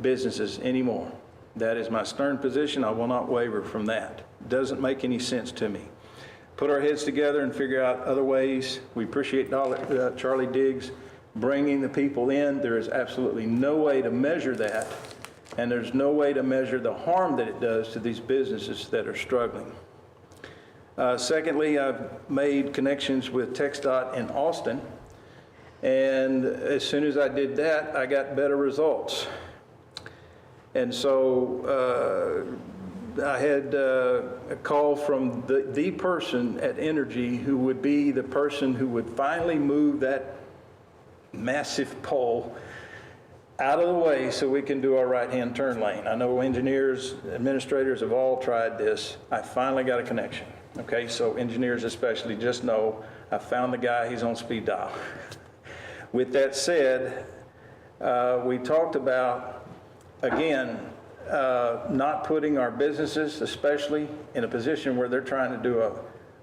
businesses anymore. That is my stern position. I will not waver from that. Doesn't make any sense to me. Put our heads together and figure out other ways. We appreciate Charlie Diggs bringing the people in. There is absolutely no way to measure that, and there's no way to measure the harm that it does to these businesses that are struggling. Secondly, I've made connections with TxDOT in Austin, and as soon as I did that, I got better results. And so I had a call from the person at Energy who would be the person who would finally move that massive pole out of the way so we can do our right-hand turn lane. I know engineers, administrators have all tried this. I finally got a connection. Okay, so engineers especially, just know I found the guy, he's on speed dial. With that said, we talked about, again, not putting our businesses, especially, in a position where they're trying to do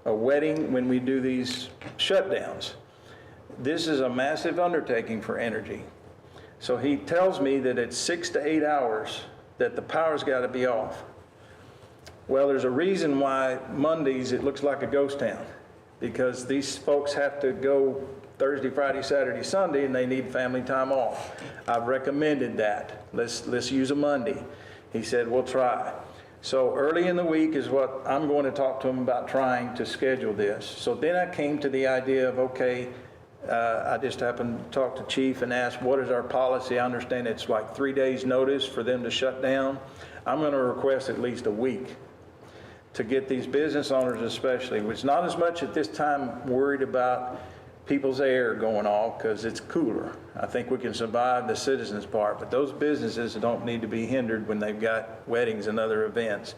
a wedding when we do these shutdowns. This is a massive undertaking for Energy. So he tells me that it's 6 to 8 hours that the power's got to be off. Well, there's a reason why Mondays it looks like a ghost town, because these folks have to go Thursday, Friday, Saturday, Sunday, and they need family time off. I've recommended that. Let's use a Monday. He said, we'll try. So early in the week is what I'm going to talk to him about, trying to schedule this. So then I came to the idea of, okay, I just happened to talk to Chief and ask, what is our policy? I understand it's like 3 days notice for them to shut down. I'm going to request at least a week to get these business owners especially, which not as much at this time worried about people's air going off because it's cooler. I think we can survive the citizens part, but those businesses don't need to be hindered when they've got weddings and other events.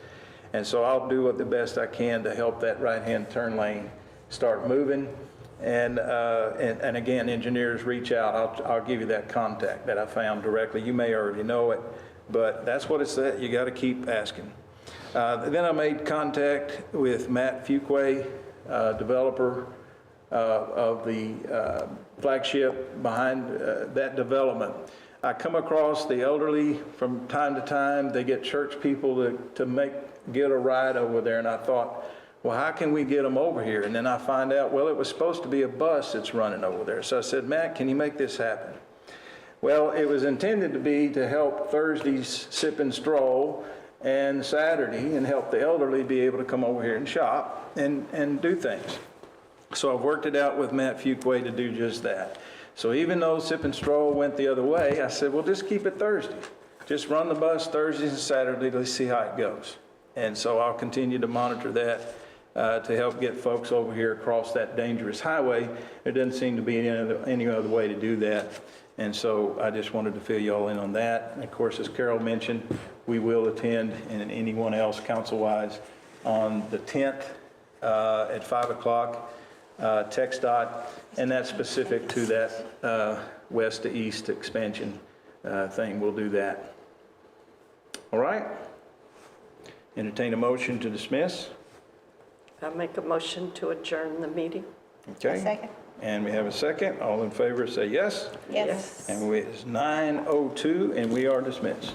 And so I'll do the best I can to help that right-hand turn lane start moving. And again, engineers reach out. I'll give you that contact that I found directly. You may already know it, but that's what it's at. You got to keep asking. Then I made contact with Matt Fuquay, developer of the flagship behind that development. I come across the elderly from time to time. They get church people to get a ride over there, and I thought, well, how can we get them over here? And then I find out, well, it was supposed to be a bus that's running over there. So I said, Matt, can you make this happen? Well, it was intended to be to help Thursday's sip and stroll and Saturday and help the elderly be able to come over here and shop and do things. So I've worked it out with Matt Fuquay to do just that. So even though sip and stroll went the other way, I said, well, just keep it Thursday. Just run the bus Thursdays and Saturdays. Let's see how it goes. And so I'll continue to monitor that to help get folks over here across that dangerous highway. There doesn't seem to be any other way to do that. And so I just wanted to fill you all in on that. And of course, as Carol mentioned, we will attend, and anyone else council-wise, on the 10th at 5 o'clock, TxDOT, and that's specific to that west to east expansion thing. We'll do that. All right? Entertain a motion to dismiss. I make a motion to adjourn the meeting. Okay. Second. And we have a second. All in favor say yes. Yes. And it's 9:02 and we are dismissed.